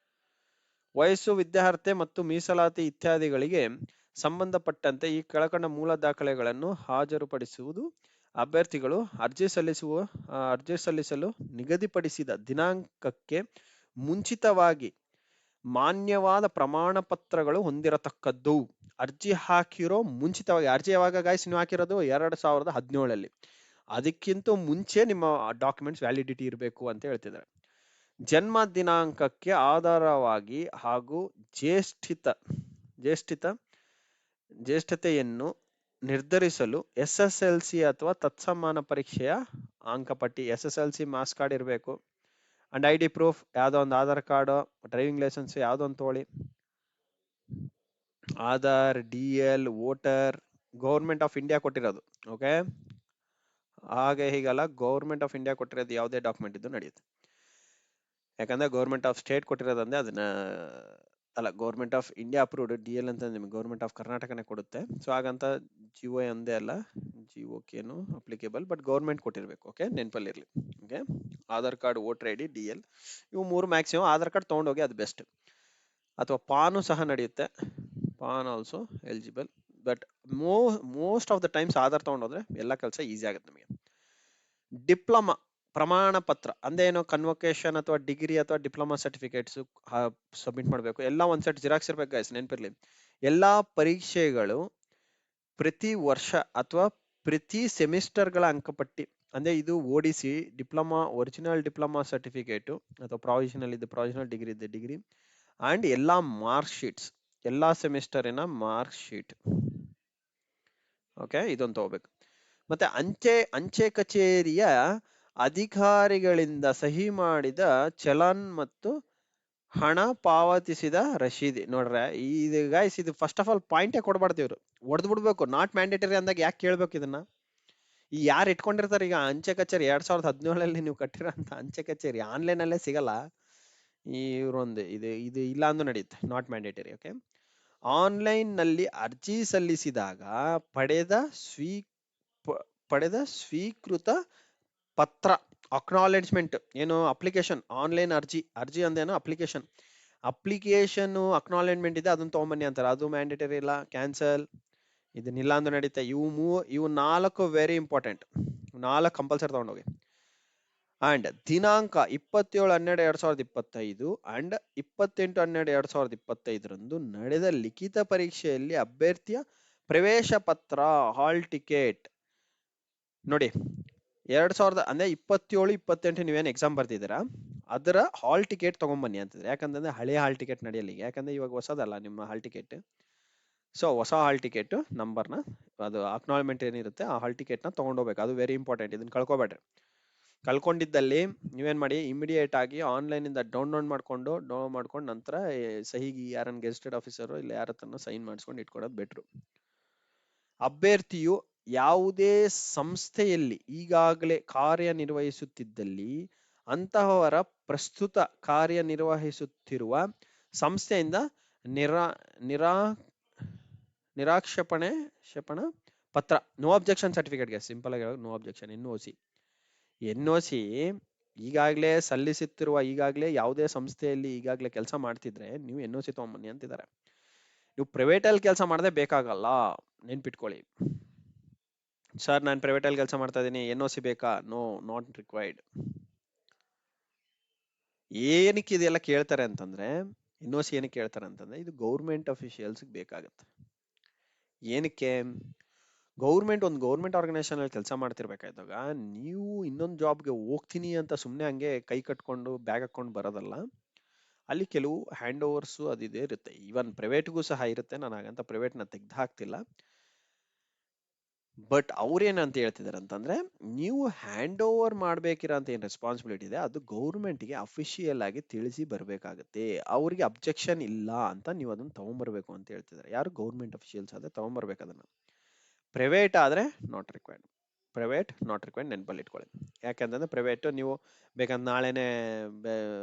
ವಯಸ್ಸು, ವಿದ್ಯಾರ್ಹತೆ ಮತ್ತು ಮೀಸಲಾತಿ ಇತ್ಯಾದಿಗಳಿಗೆ ಸಂಬಂಧಪಟ್ಟಂತೆ ಈ ಕೆಳಕಂಡ ಮೂಲ ದಾಖಲೆಗಳನ್ನು ಹಾಜರುಪಡಿಸುವುದು. ಅಭ್ಯರ್ಥಿಗಳು ಅರ್ಜಿ ಸಲ್ಲಿಸಲು ನಿಗದಿಪಡಿಸಿದ ದಿನಾಂಕಕ್ಕೆ ಮುಂಚಿತವಾಗಿ ಮಾನ್ಯವಾದ ಪ್ರಮಾಣ ಪತ್ರಗಳು ಹೊಂದಿರತಕ್ಕದ್ದು. ಅರ್ಜಿ ಹಾಕಿರೋ ಮುಂಚಿತವಾಗಿ, ಅರ್ಜಿ ಯಾವಾಗ ಗಾಯ್ಸ್ ನೀವು ಹಾಕಿರೋದು? 2017. ಅದಕ್ಕಿಂತ ಮುಂಚೆ ನಿಮ್ಮ ಡಾಕ್ಯುಮೆಂಟ್ಸ್ ವ್ಯಾಲಿಡಿಟಿ ಇರಬೇಕು ಅಂತ ಹೇಳ್ತಿದ್ದಾರೆ. ಜನ್ಮ ದಿನಾಂಕಕ್ಕೆ ಆಧಾರವಾಗಿ ಹಾಗೂ ಜ್ಯೇಷ್ಠತೆಯನ್ನು ನಿರ್ಧರಿಸಲು SSLC ಅಥವಾ ತತ್ಸಮಾನ ಪರೀಕ್ಷೆಯ ಅಂಕಪಟ್ಟಿ, SSLC ಮಾರ್ಕ್ಸ್ ಕಾರ್ಡ್ ಇರಬೇಕು. ಅಂಡ್ ID ಪ್ರೂಫ್, ಯಾವ್ದೋ ಒಂದು ಆಧಾರ್ ಕಾರ್ಡ್, ಡ್ರೈವಿಂಗ್ ಲೈಸೆನ್ಸ್ ಯಾವ್ದೋ ಒಂದು ತಗೊಳ್ಳಿ. Aadhaar, DL, voter, government of India ಕೊಟ್ಟಿರೋದು. ಓಕೆ, ಹಾಗೆ ಹೀಗಲ್ಲ, ಗೌರ್ಮೆಂಟ್ ಆಫ್ ಇಂಡಿಯಾ ಕೊಟ್ಟಿರೋದು ಯಾವುದೇ ಡಾಕ್ಯುಮೆಂಟ್ ಇದ್ದು ನಡೆಯುತ್ತೆ. ಯಾಕಂದ್ರೆ ಗೌರ್ಮೆಂಟ್ ಆಫ್ ಸ್ಟೇಟ್ ಕೊಟ್ಟಿರೋದಂದ್ರೆ ಅದನ್ನ ಅಲ್ಲ, government of India approved DL ಅಂತ ನಿಮ್ಗೆ ಗೌರ್ಮೆಂಟ್ ಆಫ್ ಕರ್ನಾಟಕನೇ ಕೊಡುತ್ತೆ. ಸೊ ಹಾಗಂತ GO ಒಂದೇ ಅಲ್ಲ, GOKನು ಅಪ್ಲಿಕೇಬಲ್, ಬಟ್ ಗೌರ್ಮೆಂಟ್ ಕೊಟ್ಟಿರ್ಬೇಕು. ಓಕೆ, ನೆನಪಲ್ಲಿರ್ಲಿ. Okay, Aadhaar card, voter ID, DL ಇವು 3 ಮ್ಯಾಕ್ಸಿಮಮ್. ಆಧಾರ್ ಕಾರ್ಡ್ ತೊಗೊಂಡೋಗಿ, ಅದು ಬೆಸ್ಟ್. ಅಥವಾ ಪಾನು ಸಹ ನಡೆಯುತ್ತೆ, PAN also eligible. But most of the times Aadhaar ತೊಗೊಂಡೋದ್ರೆ ಎಲ್ಲ ಕೆಲಸ ಈಸಿ ಆಗುತ್ತೆ ನಿಮಗೆ. ಡಿಪ್ಲೊಮಾ ಪ್ರಮಾಣ ಪತ್ರ ಅಂದ್ರೆ ಏನು? ಕನ್ವೊಕೇಶನ್ ಅಥವಾ ಡಿಗ್ರಿ ಅಥವಾ ಡಿಪ್ಲೊಮಾ ಸರ್ಟಿಫಿಕೇಟ್ಸ್ ಸಬ್ಮಿಟ್ ಮಾಡಬೇಕು. ಎಲ್ಲ ಒಂದ್ ಸೆಟ್ ಜಿರಾಕ್ಸ್ ಇರ್ಬೇಕು ಗೈಸ್, ನೆನಪಿರ್ಲಿ. ಎಲ್ಲಾ ಪರೀಕ್ಷೆಗಳು ಪ್ರತಿ ವರ್ಷ ಅಥವಾ ಪ್ರತಿ ಸೆಮಿಸ್ಟರ್ಗಳ ಅಂಕಪಟ್ಟಿ, ಅಂದ್ರೆ ಇದು ODC diploma, original diploma certificate ಅಥವಾ ಪ್ರಾವಿಷನಲ್ ಇದ್ದು ಪ್ರಾವಿಷನಲ್, ಡಿಗ್ರಿ ಇದ್ದು ಡಿಗ್ರಿ, ಅಂಡ್ ಎಲ್ಲಾ ಮಾರ್ಕ್ ಶೀಟ್ಸ್, ಎಲ್ಲಾ ಸೆಮಿಸ್ಟರಿನ ಮಾರ್ಕ್ ಶೀಟ್. ಓಕೆ, ಇದೊಂದು ತಗೋಬೇಕು. ಮತ್ತೆ ಅಂಚೆ ಕಚೇರಿಯ ಅಧಿಕಾರಿಗಳಿಂದ ಸಹಿ ಮಾಡಿದ ಚಲನ್ ಮತ್ತು ಹಣ ಪಾವತಿಸಿದ ರಶೀದಿ. ನೋಡ್ರೆ ಇದು ಗೈಸ್, ಇದು ಫಸ್ಟ್ ಆಫ್ ಆಲ್ ಪಾಯಿಂಟೇ ಕೊಡ್ಬಾರ್ದು, ಇವ್ರು ಹೊಡೆದ್ ಬಿಡ್ಬೇಕು. ನಾಟ್ ಮ್ಯಾಂಡೇಟರಿ ಅಂದಾಗ ಯಾಕೆ ಕೇಳ್ಬೇಕು ಇದನ್ನ? ಈ ಯಾರು ಇಟ್ಕೊಂಡಿರ್ತಾರೆ ಈಗ ಅಂಚೆ ಕಚೇರಿ 2017 ನೀವು ಕಟ್ಟಿರೋಂತ ಅಂಚೆ ಕಚೇರಿ ಆನ್ಲೈನ್ ಅಲ್ಲೇ ಸಿಗಲ್ಲ. ಇವ್ರೊಂದು ಇದು ಇಲ್ಲ ಅಂದ್ರೂ ನಡೆಯುತ್ತೆ, ನಾಟ್ ಮ್ಯಾಂಡೇಟರಿ. ಓಕೆ, ಆನ್ಲೈನ್ ನಲ್ಲಿ ಅರ್ಜಿ ಸಲ್ಲಿಸಿದಾಗ ಪಡೆದ ಸ್ವೀಕೃತ ಪತ್ರ, ಅಕ್ನಾಲೆಜ್ಮೆಂಟ್, ಏನು ಅಪ್ಲಿಕೇಶನ್, ಆನ್ಲೈನ್ ಅರ್ಜಿ ಅಂದೇನು ಅಪ್ಲಿಕೇಶನ್ ಅಕ್ನಾಲೆಜ್ಮೆಂಟ್ ಇದೆ, ಅದನ್ನ ತಗೊಂಬನ್ನಿ ಅಂತಾರೆ. ಅದು ಮ್ಯಾಂಡೇಟರಿ ಇಲ್ಲ, ಕ್ಯಾನ್ಸಲ್. ಇದನ್ನಿಲ್ಲ ಅಂದ್ರೂ ನಡೀತೆ. ಇವು 4 ವೆರಿ ಇಂಪಾರ್ಟೆಂಟ್, 4 ಕಂಪಲ್ಸರಿ ತಗೊಂಡೋಗಿ. ಅಂಡ್ ದಿನಾಂಕ 27/12/2025 ಅಂಡ್ 28/12/2025 ನಡೆದ ಲಿಖಿತ ಪರೀಕ್ಷೆಯಲ್ಲಿ ಅಭ್ಯರ್ಥಿಯ ಪ್ರವೇಶ ಪತ್ರ, ಹಾಲ್ ಟಿಕೆಟ್. ನೋಡಿ, ಅಂದ್ರೆ 27-28 ನೀವೇನು ಎಕ್ಸಾಮ್ ಬರ್ತಿದ್ದೀರಾ ಅದರ ಹಾಲ್ ಟಿಕೆಟ್ ತಗೊಂಬನ್ನಿ ಅಂತಿದ್ರೆ. ಯಾಕಂತಂದ್ರೆ ಹಳೆ ಹಾಲ್ ಟಿಕೆಟ್ ನಡೆಯಲ್ಲ ಈಗ, ಯಾಕಂದ್ರೆ ಇವಾಗ ಹೊಸದಲ್ಲ ನಿಮ್ಮ ಹಾಲ್ ಟಿಕೆಟ್. ಸೊ ಹೊಸ ಹಾಲ್ ಟಿಕೆಟ್ ನಂಬರ್ನ, ಅದು ಅಕ್ನಾಲ್ಮೆಂಟ್ ಏನಿರುತ್ತೆ ಆ ಹಾಲ್ ಟಿಕೆಟ್ನ ತಗೊಂಡೋಗ್ಬೇಕು. ಅದು ವೆರಿ ಇಂಪಾರ್ಟೆಂಟ್, ಇದನ್ನ ಕಳ್ಕೊಬೇಡ್ರಿ. ಕಳ್ಕೊಂಡಿದ್ದಲ್ಲಿ ನೀವೇನ್ ಮಾಡಿ, ಇಮಿಡಿಯೇಟ್ ಆಗಿ ಆನ್ಲೈನ್ ಇಂದ ಡೌನ್ಲೋಡ್ ಮಾಡ್ಕೊಂಡು ನಂತರ ಸಹಿಗೆ ಯಾರನ್ನ ಗೆಸ್ಟೆಡ್ ಆಫೀಸರ್ ಇಲ್ಲ ಯಾರ ಹತ್ರನ ಸೈನ್ ಮಾಡಿಸ್ಕೊಂಡು ಇಟ್ಕೊಳ್ಳೋದು ಬೆಟ್ರು. ಅಭ್ಯರ್ಥಿಯು ಯಾವುದೇ ಸಂಸ್ಥೆಯಲ್ಲಿ ಈಗಾಗಲೇ ಕಾರ್ಯನಿರ್ವಹಿಸುತ್ತಿದ್ದಲ್ಲಿ ಅಂತಹವರ ಪ್ರಸ್ತುತ ಕಾರ್ಯನಿರ್ವಹಿಸುತ್ತಿರುವ ಸಂಸ್ಥೆಯಿಂದ ನಿರಾ ನಿರಾ ನಿರಾಕ್ಷೇಪಣೆ ಪತ್ರ, ನೋ ಅಬ್ಜೆಕ್ಷನ್ ಸರ್ಟಿಫಿಕೇಟ್ಗೆ ಸಿಂಪಲ್ ಆಗಿ ನೋ ಅಬ್ಜೆಕ್ಷನ್, NOC ಈಗಾಗಲೇ ಸಲ್ಲಿಸುತ್ತಿರುವ, ಈಗಾಗಲೇ ಯಾವುದೇ ಸಂಸ್ಥೆಯಲ್ಲಿ ಈಗಾಗಲೇ ಕೆಲಸ ಮಾಡ್ತಿದ್ರೆ ನೀವು NOC ತಗೊಂಬನ್ನಿ ಅಂತಿದ್ದಾರೆ. ನೀವು ಪ್ರೈವೇಟ್ ಅಲ್ಲಿ ಕೆಲಸ ಮಾಡದೆ ಬೇಕಾಗಲ್ಲ, ನೆನ್ಪಿಟ್ಕೊಳ್ಳಿ. ಸರ್ ನಾನು ಪ್ರೈವೇಟ್ ಅಲ್ಲಿ ಕೆಲಸ ಮಾಡ್ತಾ ಇದ್ದೀನಿ, NOC ಬೇಕಾ? No, not required. ಏನಕ್ಕೆ ಇದೆಲ್ಲ ಕೇಳ್ತಾರೆ ಅಂತಂದ್ರೆ, NOC ಏನಕ್ಕೆ ಕೇಳ್ತಾರೆ ಅಂತಂದ್ರೆ ಇದು ಗೌರ್ಮೆಂಟ್ ಅಫಿಷಿಯಲ್ಸ್ ಬೇಕಾಗತ್ತೆ. ಏನಕ್ಕೆ? ಒಂದು ಗೌರ್ಮೆಂಟ್ ಆರ್ಗನೈಸೇಷನ್ ಅಲ್ಲಿ ಕೆಲಸ ಮಾಡ್ತಿರ್ಬೇಕಾಯ್ತಾಗ ನೀವು ಇನ್ನೊಂದು ಜಾಬ್ಗೆ ಹೋಗ್ತೀನಿ ಅಂತ ಸುಮ್ಮನೆ ಹಂಗೆ ಕೈ ಕಟ್ಕೊಂಡು ಬ್ಯಾಗ್ ಹಾಕೊಂಡು ಬರೋದಲ್ಲ. ಅಲ್ಲಿ ಕೆಲವು ಹ್ಯಾಂಡ್ ಓವರ್ಸ್ ಅದಿದೆ ಇರುತ್ತೆ. ಈವನ್ ಪ್ರೈವೇಟ್ಗೂ ಸಹ ಇರುತ್ತೆ, ನಾನು ಹಾಗಂತ ಪ್ರೈವೇಟ್ನ ತೆಗ್ದು ಹಾಕ್ತಿಲ್ಲ. ಬಟ್ ಅವ್ರೇನಂತ ಹೇಳ್ತಿದಾರೆ ಅಂತಂದ್ರೆ, ನೀವು ಹ್ಯಾಂಡ್ ಓವರ್ ಮಾಡ್ಬೇಕಿರೋಂತ ಏನ್ ರೆಸ್ಪಾನ್ಸಿಬಿಲಿಟಿ ಇದೆ ಅದು ಗೌರ್ಮೆಂಟ್ಗೆ ಅಫಿಷಿಯಲ್ ಆಗಿ ತಿಳಿಸಿ ಬರ್ಬೇಕಾಗತ್ತೆ. ಅವ್ರಿಗೆ ಅಬ್ಜೆಕ್ಷನ್ ಇಲ್ಲ ಅಂತ ನೀವು ಅದನ್ನ ತಗೊಂಡ್ಬರ್ಬೇಕು ಅಂತ ಹೇಳ್ತಿದ್ದಾರೆ. ಯಾರು? ಗೌರ್ಮೆಂಟ್ ಅಫಿಷಿಯಲ್ಸ್ ಆದ್ರೆ ತಗೊಂಡ್ಬರ್ಬೇಕು ಅದನ್ನ. ಪ್ರೈವೇಟ್ ಆದ್ರೆ ನಾಟ್ ರಿಕ್ವೈರ್ಡ್. ನೆನಪಲ್ಲಿ ಇಟ್ಕೊಳ್ಳಿ. ಯಾಕಂತಂದ್ರೆ ಪ್ರೈವೇಟ್ ನೀವು ಬೇಕಂದ್ರೆ ನಾಳೆನೆ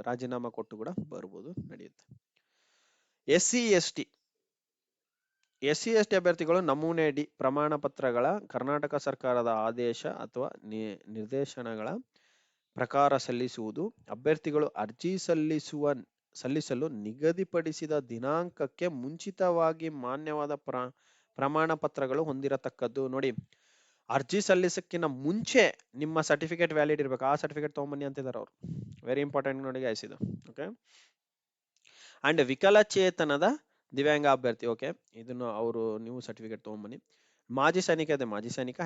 ರಾಜೀನಾಮಾ ಕೊಟ್ಟು ಕೂಡ ಬರ್ಬೋದು, ನಡೆಯುತ್ತೆ. SC ST ಅಭ್ಯರ್ಥಿಗಳು ನಮೂನೆ ಡಿ ಪ್ರಮಾಣ ಪತ್ರಗಳ ಕರ್ನಾಟಕ ಸರ್ಕಾರದ ಆದೇಶ ಅಥವಾ ನಿರ್ದೇಶನಗಳ ಪ್ರಕಾರ ಸಲ್ಲಿಸುವುದು. ಅಭ್ಯರ್ಥಿಗಳು ಅರ್ಜಿ ಸಲ್ಲಿಸಲು ನಿಗದಿಪಡಿಸಿದ ದಿನಾಂಕಕ್ಕೆ ಮುಂಚಿತವಾಗಿ ಮಾನ್ಯವಾದ ಪ್ರಮಾಣ ಪತ್ರಗಳು ಹೊಂದಿರತಕ್ಕದ್ದು. ನೋಡಿ, ಅರ್ಜಿ ಸಲ್ಲಿಸಕ್ಕಿಂತ ಮುಂಚೆ ನಿಮ್ಮ ಸರ್ಟಿಫಿಕೇಟ್ ವ್ಯಾಲಿಡ್ ಇರ್ಬೇಕು. ಆ ಸರ್ಟಿಫಿಕೇಟ್ ತಗೊಂಬನ್ನಿ ಅಂತಿದ್ದಾರೆ ಅವರು. ವೆರಿ ಇಂಪಾರ್ಟೆಂಟ್ ನೋಡಿ ಗೈಸ್ ಇದು. ಓಕೆ. ಅಂಡ್ ವಿಕಲಚೇತನದ ದಿವ್ಯಾಂಗ ಅಭ್ಯರ್ಥಿ, ಓಕೆ, ಇದನ್ನು ಅವರು ನೀವು ಸರ್ಟಿಫಿಕೇಟ್ ತಗೊಂಬನ್ನಿ. ಮಾಜಿ ಸೈನಿಕ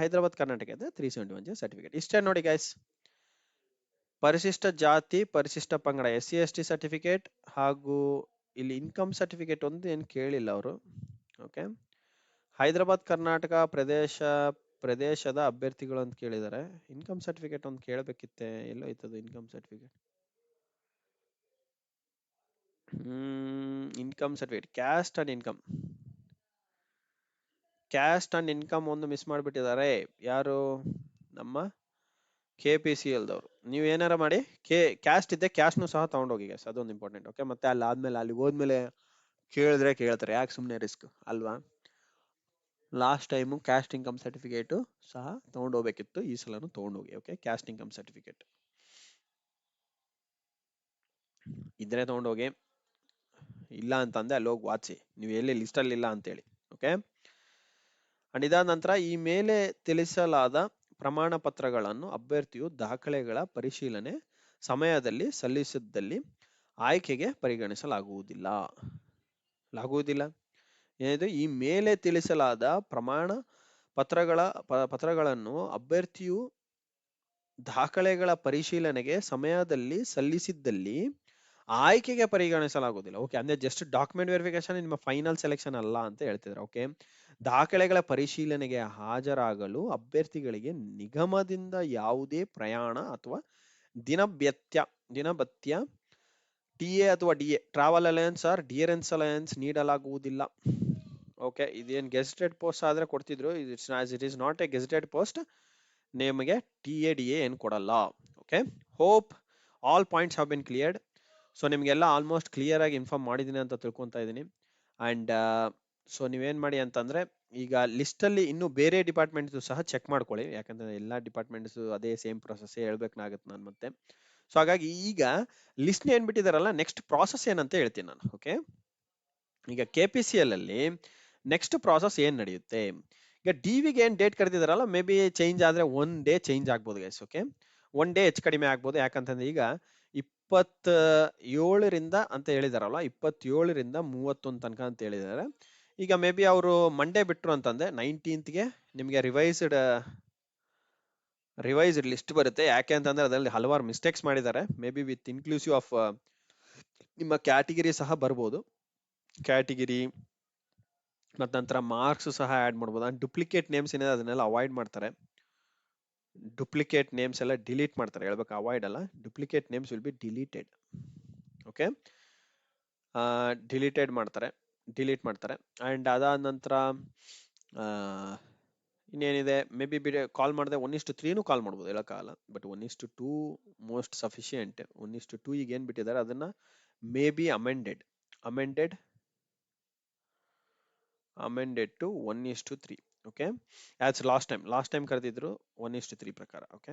ಹೈದರಾಬಾದ್ ಕರ್ನಾಟಕ ಇದೆ 371 ಸರ್ಟಿಫಿಕೇಟ್. ಇಷ್ಟೇ ನೋಡಿ ಗೈಸ್. ಪರಿಶಿಷ್ಟ ಜಾತಿ ಪರಿಶಿಷ್ಟ ಪಂಗಡ SC ST ಸರ್ಟಿಫಿಕೇಟ್ ಹಾಗೂ ಇಲ್ಲಿ ಇನ್ಕಮ್ ಸರ್ಟಿಫಿಕೇಟ್ ಒಂದು ಏನು ಕೇಳಿಲ್ಲ ಅವರು. ಓಕೆ. ಹೈದರಾಬಾದ್ ಕರ್ನಾಟಕ ಪ್ರದೇಶದ ಅಭ್ಯರ್ಥಿಗಳು ಅಂತ ಕೇಳಿದ್ದಾರೆ. ಇನ್ಕಮ್ ಸರ್ಟಿಫಿಕೇಟ್ ಒಂದು ಕೇಳಬೇಕಿತ್ತೆ, ಎಲ್ಲೋ ಐತದು income certificate. Income certificate, caste and income ಒಂದು ಮಿಸ್ ಮಾಡಿಬಿಟ್ಟಿದ್ದಾರೆ. ಯಾರು? ನಮ್ಮ KPCL ದವರು. ನೀವು ಏನಾರ ಮಾಡಿ ಕ್ಯಾಸ್ಟ್ ಇದ್ದೆ ಕ್ಯಾಸ್ಟ್ನು ಸಹ ತಗೊಂಡೋಗಿ ಗೈಸ್, ಅದೊಂದು ಇಂಪಾರ್ಟೆಂಟ್. ಓಕೆ. ಮತ್ತೆ ಅಲ್ಲಿಗೆ ಹೋದ್ಮೇಲೆ ಕೇಳ್ತಾರೆ, ಯಾಕೆ ಸುಮ್ಮನೆ ರಿಸ್ಕ್ ಅಲ್ವಾ? Last time caste income certificate ಸಹ ತಗೊಂಡೋಗ್ಬೇಕಿತ್ತು, ಈ ಸಲನು ತಗೊಂಡೋಗಿ. ಓಕೆ. ಕ್ಯಾಸ್ಟ್ ಇನ್ಕಮ್ ಸರ್ಟಿಫಿಕೇಟ್ ಇದ್ರೆ ತಗೊಂಡೋಗಿ, ಇಲ್ಲ ಅಂತಂದ್ರೆ ಅಲ್ಲಿ ಹೋಗಿ ವಾಚಿಸಿ ನೀವು ಎಲ್ಲಿ ಲಿಸ್ಟಲ್ಲಿ ಇಲ್ಲ ಅಂತೇಳಿ. ಓಕೆ. ಅಂಡ್ ಇದಾದ ನಂತರ ಈ ಮೇಲೆ ತಿಳಿಸಲಾದ ಪ್ರಮಾಣ ಪತ್ರಗಳನ್ನು ಅಭ್ಯರ್ಥಿಯು ದಾಖಲೆಗಳ ಪರಿಶೀಲನೆ ಸಮಯದಲ್ಲಿ ಸಲ್ಲಿಸಿದ್ದಲ್ಲಿ ಆಯ್ಕೆಗೆ ಪರಿಗಣಿಸಲಾಗುವುದಿಲ್ಲ. ಏನಿದೆ? ಈ ಮೇಲೆ ತಿಳಿಸಲಾದ ಪ್ರಮಾಣ ಪತ್ರಗಳನ್ನು ಅಭ್ಯರ್ಥಿಯು ದಾಖಲೆಗಳ ಪರಿಶೀಲನೆಗೆ ಸಮಯದಲ್ಲಿ ಸಲ್ಲಿಸಿದ್ದಲ್ಲಿ ಆಯ್ಕೆಗೆ ಪರಿಗಣಿಸಲಾಗುವುದಿಲ್ಲ. ಓಕೆ. ಅಂದ್ರೆ ಜಸ್ಟ್ ಡಾಕ್ಯುಮೆಂಟ್ ವೆರಿಫಿಕೇಶನ್ ನಿಮ್ಮ ಫೈನಲ್ ಸೆಲೆಕ್ಷನ್ ಅಲ್ಲ ಅಂತ ಹೇಳ್ತಿದ್ರು. ಓಕೆ. ದಾಖಲೆಗಳ ಪರಿಶೀಲನೆಗೆ ಹಾಜರಾಗಲು ಅಭ್ಯರ್ಥಿಗಳಿಗೆ ನಿಗಮದಿಂದ ಯಾವುದೇ ಪ್ರಯಾಣ ಅಥವಾ ದಿನಭತ್ಯ TA ಅಥವಾ DA travel allowance or dearness allowance ನೀಡಲಾಗುವುದಿಲ್ಲ. ಓಕೆ. ಇದೇನು ಗೆಜೆಟೆಡ್ ಪೋಸ್ಟ್ ಆದ್ರೆ ಕೊಡ್ತಿದ್ರು, it is not a gazetted post, ನಿಮಗೆ TA DA ಏನು ಕೊಡಲ್ಲ. Okay. Hope all points have been cleared. So ನಿಮಗೆಲ್ಲ ಆಲ್ಮೋಸ್ಟ್ ಕ್ಲಿಯರ್ ಆಗಿ ಇನ್ಫಾರ್ಮ್ ಮಾಡಿದ್ದೀನಿ ಅಂತ ತಿಳ್ಕೊತಾ ಇದ್ದೀನಿ. ಅಂಡ್ ಸೊ ನೀವೇನ್ ಮಾಡಿ ಅಂತಂದ್ರೆ, ಈಗ ಲಿಸ್ಟ್ ಅಲ್ಲಿ ಇನ್ನು ಬೇರೆ ಡಿಪಾರ್ಟ್ಮೆಂಟ್ಸ್ ಸಹ ಚೆಕ್ ಮಾಡ್ಕೊಳ್ಳಿ. ಯಾಕಂದ್ರೆ ಎಲ್ಲಾ ಡಿಪಾರ್ಟ್ಮೆಂಟ್ಸ್ ಅದೇ ಸೇಮ್ ಪ್ರೊಸೆಸ್ ಹೇಳ್ಬೇಕಾಗತ್ತೆ ನಾನು ಮತ್ತೆ. ಸೊ ಹಾಗಾಗಿ ಈಗ ಲಿಸ್ಟ್ ಏನ್ ಬಿಟ್ಟಿದಾರಲ್ಲ, ನೆಕ್ಸ್ಟ್ ಪ್ರಾಸೆಸ್ ಏನಂತ ಹೇಳ್ತೀನಿ ನಾನು. ಓಕೆ. ಈಗ KPCL ಅಲ್ಲಿ ನೆಕ್ಸ್ಟ್ ಪ್ರಾಸೆಸ್ ಏನ್ ನಡೆಯುತ್ತೆ, ಈಗ DVಗೆ ಏನ್ ಡೇಟ್ ಕರೆದಿದಾರಲ್ಲ, ಮೇ ಬಿ ಚೇಂಜ್ ಆದ್ರೆ 1 ಡೇ ಚೇಂಜ್ ಆಗ್ಬೋದು ಗೈಸ್. ಓಕೆ. 1 ಡೇ ಹೆಚ್ಚು ಕಡಿಮೆ ಆಗ್ಬೋದು. ಯಾಕಂತಂದ್ರೆ ಈಗ 27ರಿಂದ ಅಂತ ಹೇಳಿದಾರಲ್ಲ, 27ರಿಂದ 31 ತನಕ ಅಂತ ಹೇಳಿದಾರೆ. ಈಗ ಮೇ ಬಿ ಅವರು ಮಂಡೇ ಬಿಟ್ರು ಅಂತಂದ್ರೆ 19ಗೆ ನಿಮ್ಗೆ ರಿವೈಸ್ಡ್ ರಿವೈಸ್ಡ್ ಲಿಸ್ಟ್ ಬರುತ್ತೆ. ಯಾಕೆ ಅಂತಂದ್ರೆ ಅದರಲ್ಲಿ ಹಲವಾರು ಮಿಸ್ಟೇಕ್ಸ್ ಮಾಡಿದ್ದಾರೆ. May be with inclusive of ನಿಮ್ಮ ಕ್ಯಾಟಗಿರಿ ಸಹ ಬರ್ಬೋದು. ಕ್ಯಾಟಗಿರಿ ಮತ್ತು ನಂತರ ಮಾರ್ಕ್ಸ್ ಸಹ ಆ್ಯಡ್ ಮಾಡ್ಬೋದು. ಅಂಡ್ ಡುಪ್ಲಿಕೇಟ್ ನೇಮ್ಸ್ ಏನಿದೆ ಅದನ್ನೆಲ್ಲ ಅವಾಯ್ಡ್ ಮಾಡ್ತಾರೆ. ಡುಪ್ಲಿಕೇಟ್ ನೇಮ್ಸ್ ಎಲ್ಲ ಡಿಲೀಟ್ ಮಾಡ್ತಾರೆ. ಹೇಳ್ಬೇಕು ಅವಾಯ್ಡ್ ಅಲ್ಲ, duplicate names will be deleted. Okay, deleted ಮಾಡ್ತಾರೆ, ಡಿಲೀಟ್ ಮಾಡ್ತಾರೆ. ಆ್ಯಂಡ್ ಅದಾದ ನಂತರ ಇನ್ನೇನಿದೆ, ಮೇ ಬಿ ಕಾಲ್ ಮಾಡಿದೆ 1:3 ಕಾಲ್ ಮಾಡ್ಬೋದು, ಹೇಳೋಕ್ಕಾಗಲ್ಲ. But 1:2 most sufficient. 1:2 ಈಗ ಏನು ಬಿಟ್ಟಿದ್ದಾರೆ ಅದನ್ನ may be amended to 1:3. Okay, as last time ಕರೆದಿದ್ರು 1:3 ಪ್ರಕಾರ. ಓಕೆ,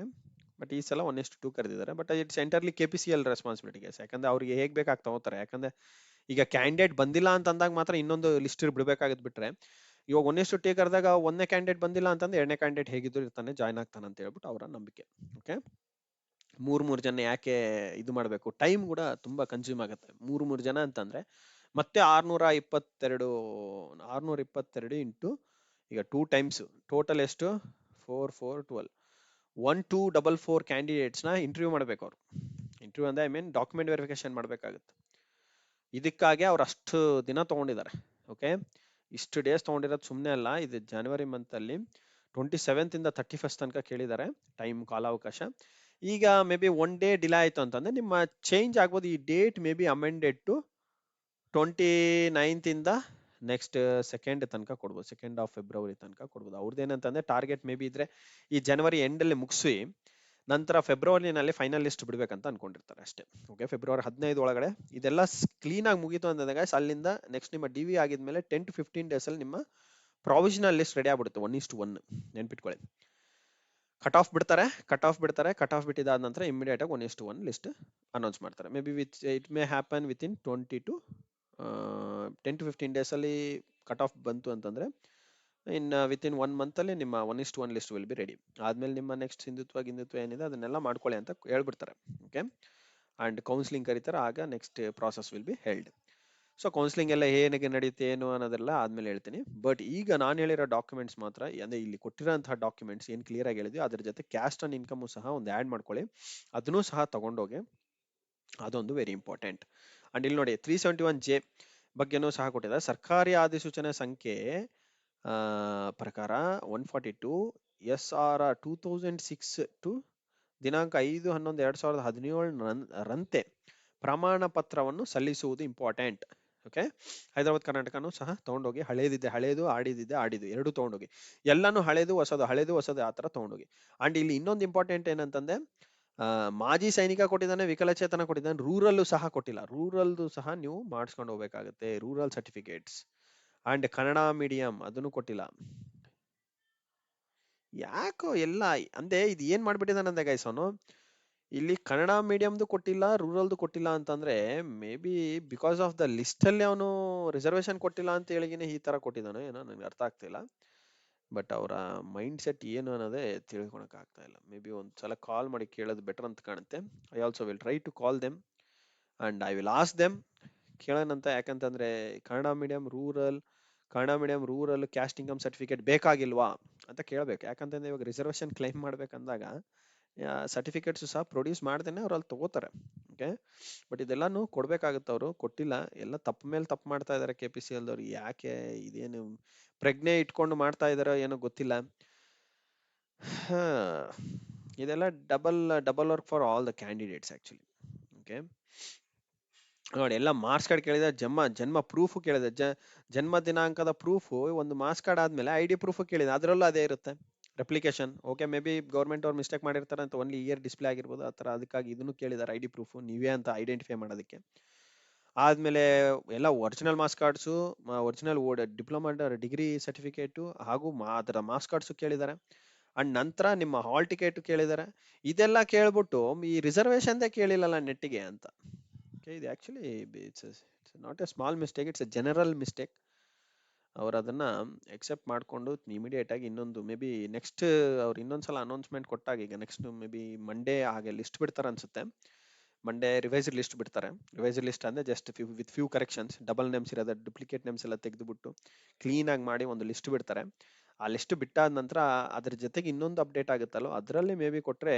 ಬಟ್ ಈ ಸಲ 1:2 ಕರೆದಿದ್ದಾರೆ. But it's entirely KPCL responsibility. ಯಾಕಂದ್ರೆ ಅವ್ರಿಗೆ ಹೇಗ್ ಬೇಕಾಗಿ ತಗೋತಾರೆ. ಯಾಕಂದ್ರೆ ಈಗ ಕ್ಯಾಂಡಿಡೇಟ್ ಬಂದಿಲ್ಲ ಅಂತ ಅಂದಾಗ ಮಾತ್ರ ಇನ್ನೊಂದು ಲಿಸ್ಟ್ ಬಿಡ್ಬೇಕಾಗದ್ ಬಿಟ್ರೆ, ಇವಾಗ 1:2 ಕರೆದಾಗ ಒಂದನೇ ಕ್ಯಾಂಡಿಡೇಟ್ ಬಂದಿಲ್ಲ ಅಂತಂದ್ರೆ ಎರಡನೇ ಕ್ಯಾಂಡಿಡೇಟ್ ಹೇಗಿದ್ರು ಇರ್ತಾನೆ, ಜಾಯ್ನ್ ಆಗ್ತಾನೆ ಅಂತ ಹೇಳ್ಬಿಟ್ಟು ಅವರ ನಂಬಿಕೆ. ಓಕೆ, ಮೂರ್ ಜನ ಯಾಕೆ ಇದು ಮಾಡಬೇಕು, ಟೈಮ್ ಕೂಡ ತುಂಬಾ ಕನ್ಸ್ಯೂಮ್ ಆಗುತ್ತೆ. ಮೂರ್ ಜನ ಅಂತಂದ್ರೆ ಮತ್ತೆ 622 ಇಂಟು ಈಗ 2 ಟೈಮ್ಸ್ ಟೋಟಲ್ ಎಷ್ಟು, 4 4 12 1244 ಕ್ಯಾಂಡಿಡೇಟ್ಸ್ನ ಇಂಟರ್ವ್ಯೂ ಮಾಡ್ಬೇಕು. ಅವ್ರು ಇಂಟರ್ವ್ಯೂ ಅಂದ್ರೆ ಐ ಮೀನ್ ಡಾಕ್ಯುಮೆಂಟ್ ವೆರಿಫಿಕೇಶನ್ ಮಾಡ್ಬೇಕಾಗುತ್ತೆ. ಇದಕ್ಕಾಗಿ ಅವ್ರು ಅಷ್ಟು ದಿನ ತಗೊಂಡಿದ್ದಾರೆ. ಓಕೆ, ಇಷ್ಟು ಡೇಸ್ ತಗೊಂಡಿರೋದು ಸುಮ್ಮನೆ ಅಲ್ಲ. ಇದು ಜನವರಿ ಮಂತ್ ಅಲ್ಲಿ 27 ಇಂದ 31 ತನಕ ಕೇಳಿದ್ದಾರೆ ಟೈಮ್, ಕಾಲಾವಕಾಶ. ಈಗ ಮೇ ಬಿ 1 ಡೇ ಡಿಲೇ ಆಯ್ತು ಅಂತಂದ್ರೆ ನಿಮ್ಮ ಚೇಂಜ್ ಆಗ್ಬೋದು. ಈ date may be amended to 29 ಇಂದ ನೆಕ್ಸ್ಟ್ 2nd ತನಕ ಕೊಡ್ಬೋದು, 2nd ಆಫ್ ಫೆಬ್ರವರಿ ತನಕ ಕೊಡ್ಬೋದು. ಅವ್ರದ್ದು ಏನಂತಂದ್ರೆ ಟಾರ್ಗೆಟ್ ಮೇ ಬಿ ಇದ್ರೆ ಈ ಜನವರಿ ಎಂಡಲ್ಲಿ ಮುಗಿಸಿ ನಂತರ ಫೆಬ್ರವರಿನಲ್ಲಿ ಫೈನಲ್ ಲಿಸ್ಟ್ ಬಿಡ್ಬೇಕಂತ ಅನ್ಕೊಂಡಿರ್ತಾರೆ ಅಷ್ಟೇ. ಓಕೆ, ಫೆಬ್ರವರಿ 15 ಒಳಗಡೆ ಇದೆಲ್ಲ ಕ್ಲೀನ್ ಆಗಿ ಮುಗೀತು ಅಂತಂದಾಗ ಅಲ್ಲಿಂದ ನೆಕ್ಸ್ಟ್ ನಿಮ್ಮ DV ಆಗಿದ್ಮೇಲೆ 10 to 15 ಡೇಸ್ ಅಲ್ಲಿ ನಿಮ್ಮ ಪ್ರಾವಿಷನಲ್ ಲಿಸ್ಟ್ ರೆಡಿ ಆಗ್ಬಿಡುತ್ತೆ. 1:1 ನೆನ್ಪಿಟ್ಕೊಳ್ಳಿ. ಕಟ್ ಆಫ್ ಬಿಟ್ಟಿದಾದ ನಂತರ ಇಮಿಡಿಯೇಟ್ ಆಗಿ 1:1 ಲಿಸ್ಟ್ ಅನೌನ್ಸ್ ಮಾಡ್ತಾರೆ. May be it may happen with in 10 to 15 days ಅಲ್ಲಿ ಕಟ್ ಆಫ್ ಬಂತು ಅಂತಂದ್ರೆ ವಿತ್ ಇನ್ 1 ಮಂತ್ ಅಲ್ಲಿ ನಿಮ್ಮ 1:1 ಲಿಸ್ಟ್ ವಿಲ್ ಬಿ ರೆಡಿ. ಆದ್ಮೇಲೆ ನಿಮ್ಮ ನೆಕ್ಸ್ಟ್ ಹಿಂದುತ್ವ ಏನಿದೆ ಅದನ್ನೆಲ್ಲ ಮಾಡ್ಕೊಳ್ಳಿ ಅಂತ ಹೇಳ್ಬಿಡ್ತಾರೆ. ಓಕೆ, ಅಂಡ್ ಕೌನ್ಸಿಲಿಂಗ್ ಕರೀತಾರೆ. ಆಗ next process will be held. So counselling ಎಲ್ಲ ಏನಿಗೆ ನಡೆಯುತ್ತೆ ಏನು ಅನ್ನೋದೆಲ್ಲ ಆದ್ಮೇಲೆ ಹೇಳ್ತೀನಿ. ಬಟ್ ಈಗ ನಾನು ಹೇಳಿರೋ ಡಾಕ್ಯುಮೆಂಟ್ಸ್ ಮಾತ್ರ, ಅಂದ್ರೆ ಇಲ್ಲಿ ಕೊಟ್ಟಿರೋಂತಹ ಡಾಕ್ಯುಮೆಂಟ್ಸ್ ಏನ್ ಕ್ಲಿಯರ್ ಆಗಿ ಹೇಳಿದ್ವಿ ಅದ್ರ ಜೊತೆ ಕ್ಯಾಸ್ಟ್ ಅಂಡ್ ಇನ್ಕಮ್ ಸಹ ಒಂದು ಆಡ್ ಮಾಡ್ಕೊಳ್ಳಿ. ಅದನ್ನು ಸಹ ತಗೊಂಡೋಗಿ, ಅದೊಂದು ವೆರಿ ಇಂಪಾರ್ಟೆಂಟ್. ಅಂಡ್ ಇಲ್ಲಿ ನೋಡಿ 371J ಬಗ್ಗೆನೂ ಸಹ ಕೊಟ್ಟಿದ್ದಾರೆ. ಸರ್ಕಾರಿ ಅಧಿಸೂಚನೆ ಸಂಖ್ಯೆ ಪ್ರಕಾರ 142 SR 2006 ಟು ದಿನಾಂಕ 5/11/2017 ರಂತೆ ಪ್ರಮಾಣ ಪತ್ರವನ್ನು ಸಲ್ಲಿಸುವುದು ಇಂಪಾರ್ಟೆಂಟ್. ಓಕೆ, ಹೈದರಾಬಾದ್ ಕರ್ನಾಟಕನೂ ಸಹ ತಗೊಂಡೋಗಿ, ಹಳೇದು ಆಡಿದ್ದು ಎರಡು ತಗೊಂಡೋಗಿ, ಎಲ್ಲಾನು ಹಳೇದು ಹೊಸದು ಆ ತರ ತಗೊಂಡೋಗಿ. ಅಂಡ್ ಇಲ್ಲಿ ಇನ್ನೊಂದು ಇಂಪಾರ್ಟೆಂಟ್ ಏನಂತಂದ್ರೆ, ಮಾಜಿ ಸೈನಿಕ ಕೊಟ್ಟಿದ್ದಾನೆ, ವಿಕಲಚೇತನ ಕೊಟ್ಟಿದ್ದಾನೆ, ರೂರಲ್ ಸಹ ಕೊಟ್ಟಿಲ್ಲ. ರೂರಲ್ದು ಸಹ ನೀವು ಮಾಡಿಸ್ಕೊಂಡು ಹೋಗ್ಬೇಕಾಗುತ್ತೆ, rural certificates. And Kannada medium ಅದನ್ನು ಕೊಟ್ಟಿಲ್ಲ. ಯಾಕೋ ಎಲ್ಲ ಅಂದೆ ಇದು ಏನ್ ಮಾಡ್ಬಿಟ್ಟಿದಾನಂದೆ ಗೈಸ್ ಅವನು, ಇಲ್ಲಿ ಕನ್ನಡ ಮೀಡಿಯಂದು ಕೊಟ್ಟಿಲ್ಲ, ರೂರಲ್ದು ಕೊಟ್ಟಿಲ್ಲ ಅಂತಂದ್ರೆ may be because of the list ಅಲ್ಲಿ ಅವನು ರಿಸರ್ವೇಶನ್ ಕೊಟ್ಟಿಲ್ಲ ಅಂತ ಹೇಳಿಗಿನೇ ಈ ತರ ಕೊಟ್ಟಿದ್ದಾನೋ ಏನೋ, ನನಗೆ ಅರ್ಥ ಆಗ್ತಿಲ್ಲ. ಬಟ್ ಅವರ ಮೈಂಡ್ ಸೆಟ್ ಏನು ಅನ್ನೋದೇ ತಿಳ್ಕೊಳಕ್ ಆಗ್ತಾ ಇಲ್ಲ. ಮೇ ಬಿ ಒಂದ್ಸಲ ಕಾಲ್ ಮಾಡಿ ಕೇಳೋದು ಬೆಟರ್ ಅಂತ ಕಾಣುತ್ತೆ. I also will try to call them and I will ask them ಕೇಳೋಣಂತ. ಯಾಕಂತಂದ್ರೆ Kannada medium rural caste income certificate ಬೇಕಾಗಿಲ್ವಾ ಅಂತ ಕೇಳಬೇಕು. ಯಾಕಂತಂದ್ರೆ ಇವಾಗ ರಿಸರ್ವೇಶನ್ ಕ್ಲೈಮ್ ಮಾಡ್ಬೇಕಂದಾಗ ಸರ್ಟಿಫಿಕೇಟ್ಸ್ ಸಹ ಪ್ರೊಡ್ಯೂಸ್ ಮಾಡ್ದೇನೆ ಅವ್ರು ಅಲ್ಲಿ ತಗೋತಾರೆ. ಓಕೆ, ಬಟ್ ಇದೆಲ್ಲಾನು ಕೊಡ್ಬೇಕಾಗುತ್ತೆ, ಅವರು ಕೊಟ್ಟಿಲ್ಲ. ಎಲ್ಲ ತಪ್ಪು ಮೇಲೆ ತಪ್ಪು ಮಾಡ್ತಾ ಇದಾರೆ KPCL ದವ್ರು. ಯಾಕೆ ಇದೇನು ಪ್ರಜ್ಞೆ ಇಟ್ಕೊಂಡು ಮಾಡ್ತಾ ಇದಾರೋ ಏನೋ ಗೊತ್ತಿಲ್ಲ. ಇದೆಲ್ಲ double work for all the candidates actually. Okay, ನೋಡಿ ಎಲ್ಲ ಮಾರ್ಕ್ಸ್ ಕಾರ್ಡ್ ಕೇಳಿದ, ಜನ್ಮ ಪ್ರೂಫ್ ಕೇಳಿದೆ, ಜನ್ಮ ದಿನಾಂಕದ ಪ್ರೂಫ್ ಒಂದು ಮಾರ್ಕ್ಸ್ ಕಾರ್ಡ್ ಆದ್ಮೇಲೆ ID ಪ್ರೂಫ್ ಕೇಳಿದೆ, ಅದರಲ್ಲೂ ಅದೇ ಇರುತ್ತೆ replication. Okay, may be government ಅವ್ರು ಮಿಸ್ಟೇಕ್ ಮಾಡಿರ್ತಾರೆ ಅಂತ ಓನ್ಲಿ ಇಯರ್ ಡಿಸ್ಪ್ಲೇ ಆಗಿರ್ಬೋದು ಆ ಥರ. ಅದಕ್ಕಾಗಿ ಇದನ್ನು ಕೇಳಿದ್ದಾರೆ ID ಪ್ರೂಫ್ ನೀವೇ ಅಂತ ಐಡೆಂಟಿಫೈ ಮಾಡೋದಕ್ಕೆ. ಆದ್ಮೇಲೆ ಎಲ್ಲ original marks cards, original diploma degree certificate ಹಾಗೂ ಅದರ ಮಾರ್ಕ್ಸ್ ಕಾರ್ಡ್ಸು ಕೇಳಿದ್ದಾರೆ. ಅಂಡ್ ನಂತರ ನಿಮ್ಮ ಹಾಲ್ ಟಿಕೆಟ್ ಕೇಳಿದ್ದಾರೆ. ಇದೆಲ್ಲ ಕೇಳ್ಬಿಟ್ಟು ಈ ರಿಸರ್ವೇಶನ್ದೇ ಕೇಳಿಲ್ಲಲ್ಲ ನೆಟ್ಟಿಗೆ ಅಂತ. ಓಕೆ, ಇದು actually it's not A small mistake, it's A general mistake. ಅವ್ರು ಅದನ್ನ ಎಕ್ಸೆಪ್ಟ್ ಮಾಡ್ಕೊಂಡು ಇಮಿಡಿಯೇಟ್ ಆಗಿ ಇನ್ನೊಂದು ಮೇ ಬಿ ನೆಕ್ಸ್ಟ್ ಅವ್ರು ಇನ್ನೊಂದ್ಸಲ ಅನೌನ್ಸ್ಮೆಂಟ್ ಕೊಟ್ಟಾಗ, ಈಗ ನೆಕ್ಸ್ಟ್ ಮೇ ಬಿ ಮಂಡೇ ಹಾಗೆ ಲಿಸ್ಟ್ ಬಿಡ್ತಾರೆ ಅನ್ಸುತ್ತೆ. ಮಂಡೇ ರಿವೈಸ್ಡ್ ಲಿಸ್ಟ್ ಬಿಡ್ತಾರೆ. ರಿವೈಸ್ಡ್ ಲಿಸ್ಟ್ ಅಂದ್ರೆ just with few corrections, double names ಇರೋದ ಡುಪ್ಲಿಕೇಟ್ ನೇಮ್ಸ್ ಎಲ್ಲ ತೆಗೆದುಬಿಟ್ಟು ಕ್ಲೀನ್ ಆಗಿ ಮಾಡಿ ಒಂದು ಲಿಸ್ಟ್ ಬಿಡ್ತಾರೆ. ಆ ಲಿಸ್ಟ್ ಬಿಟ್ಟಾದ ನಂತರ ಅದ್ರ ಜೊತೆಗೆ ಇನ್ನೊಂದು ಅಪ್ಡೇಟ್ ಆಗುತ್ತಲ್ಲೋ ಅದರಲ್ಲಿ ಮೇ ಬಿ ಕೊಟ್ರೆ,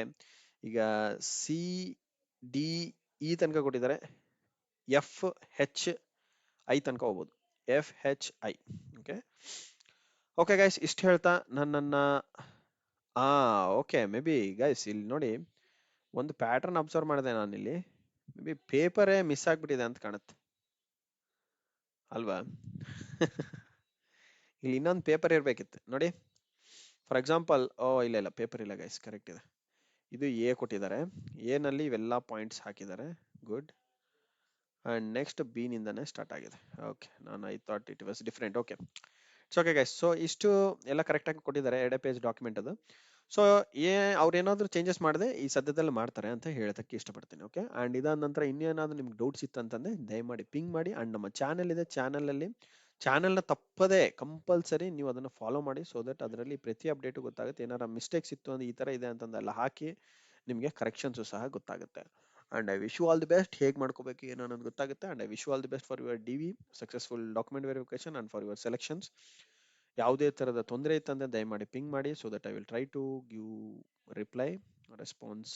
ಈಗ ಸಿ ಡಿ ಇ ತನಕ ಕೊಟ್ಟಿದ್ದಾರೆ, ಎಫ್ ಹೆಚ್ ಐ ತನಕ ಹೋಗ್ಬೋದು, F H I. Okay okay guys, ಇಷ್ಟು ಹೇಳ್ತಾ ನನ್ನನ್ನ ಆ ಓಕೆ, ಮೇ ಬಿ ಗೈಸ್ ಇಲ್ಲಿ ನೋಡಿ, ಒಂದು ಪ್ಯಾಟರ್ನ್ ಅಬ್ಸರ್ವ್ ಮಾಡಿದೆ ನಾನಿಲ್ಲಿ. ಮೇ ಬಿ ಪೇಪರೇ ಮಿಸ್ ಆಗ್ಬಿಟ್ಟಿದೆ ಅಂತ ಕಾಣುತ್ತೆ ಅಲ್ವಾ? ಇಲ್ಲಿ ಇನ್ನೊಂದು ಪೇಪರ್ ಇರ್ಬೇಕಿತ್ತು ನೋಡಿ. ಫಾರ್ ಎಕ್ಸಾಂಪಲ್, ಓ ಇಲ್ಲ ಇಲ್ಲ, ಪೇಪರ್ ಇಲ್ಲ ಗೈಸ್, ಕರೆಕ್ಟ್ ಇದೆ. ಇದು ಎ ಕೊಟ್ಟಿದ್ದಾರೆ, ಎ ನಲ್ಲಿ ಇವೆಲ್ಲ ಪಾಯಿಂಟ್ಸ್ ಹಾಕಿದ್ದಾರೆ, ಗುಡ್. ಅಂಡ್ ನೆಕ್ಸ್ಟ್ ಬಿ ನಿಂದಾನೆ ಸ್ಟಾರ್ಟ್ ಆಗಿದೆ. ಓಕೆ, ನಾನು I thought it was different. Okay, it's okay guys. So ಇಷ್ಟು ಎಲ್ಲ ಕರೆಕ್ಟ್ ಆಗಿ ಕೊಟ್ಟಿದ್ದಾರೆ, ಎರಡೇ ಪೇಜ್ ಡಾಕ್ಯುಮೆಂಟ್ ಅದು. ಸೊ ಅವ್ರು ಏನಾದ್ರು ಚೇಂಜಸ್ ಮಾಡದೆ ಈ ಸದ್ಯದಲ್ಲಿ ಮಾಡ್ತಾರೆ ಅಂತ ಹೇಳೋದಕ್ಕೆ ಇಷ್ಟಪಡ್ತೀನಿ. ಓಕೆ, ಅಂಡ್ ಇದಾದ ನಂತರ ಇನ್ನೇನಾದ್ರು ನಿಮ್ಗೆ ಡೌಟ್ಸ್ ಇತ್ತು ಅಂತಂದ್ರೆ ದಯಮಾಡಿ ಪಿಂಗ್ ಮಾಡಿ. ಅಂಡ್ ನಮ್ಮ ಚಾನೆಲ್ ಇದೆ, ಚಾನೆಲ್ನ ತಪ್ಪದೆ ಕಂಪಲ್ಸರಿ ನೀವು ಅದನ್ನು ಫಾಲೋ ಮಾಡಿ, ಸೊ ದಟ್ ಅದರಲ್ಲಿ ಪ್ರತಿ ಅಪ್ಡೇಟು ಗೊತ್ತಾಗುತ್ತೆ. ಏನಾರ ಮಿಸ್ಟೇಕ್ಸ್ ಇತ್ತು ಅಂದ್ರೆ ಈ ತರ ಇದೆ ಅಂತಂದೆಲ್ಲ ಹಾಕಿ ನಿಮಗೆ ಕರೆಕ್ಷನ್ಸ್ ಸಹ ಗೊತ್ತಾಗುತ್ತೆ. And I wish you all the best. ಹೇಗೆ ಮಾಡ್ಕೋಬೇಕು ಏನೋ ಅನ್ನೋದು ಗೊತ್ತಾಗುತ್ತೆ. And I wish you all the best for your D V successful document verification and for your selections. ಯಾವುದೇ ತರದ ತೊಂದರೆ ಇತ್ತಂದ್ರೆ ದಯಮಾಡಿ ಪಿಂಗ್ ಮಾಡಿ, so that I will try to give reply response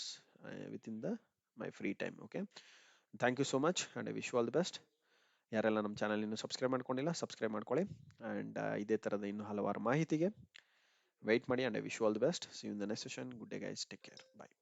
with in the my free time. Okay, thank you so much and I wish you all the best. ಯಾರೆಲ್ಲ ನಮ್ಮ channel ಇನ್ನು subscribe ಮಾಡ್ಕೊಂಡಿಲ್ಲ, ಸಬ್ಸ್ಕ್ರೈಬ್ ಮಾಡ್ಕೊಳ್ಳಿ. And ಇದೇ ತರದ ಇನ್ನು ಹಲವಾರು ಮಾಹಿತಿಗೆ ವೆಯ್ಟ್ ಮಾಡಿ. And I wish you all the best. See you in the next session. Good day guys, take care, bye.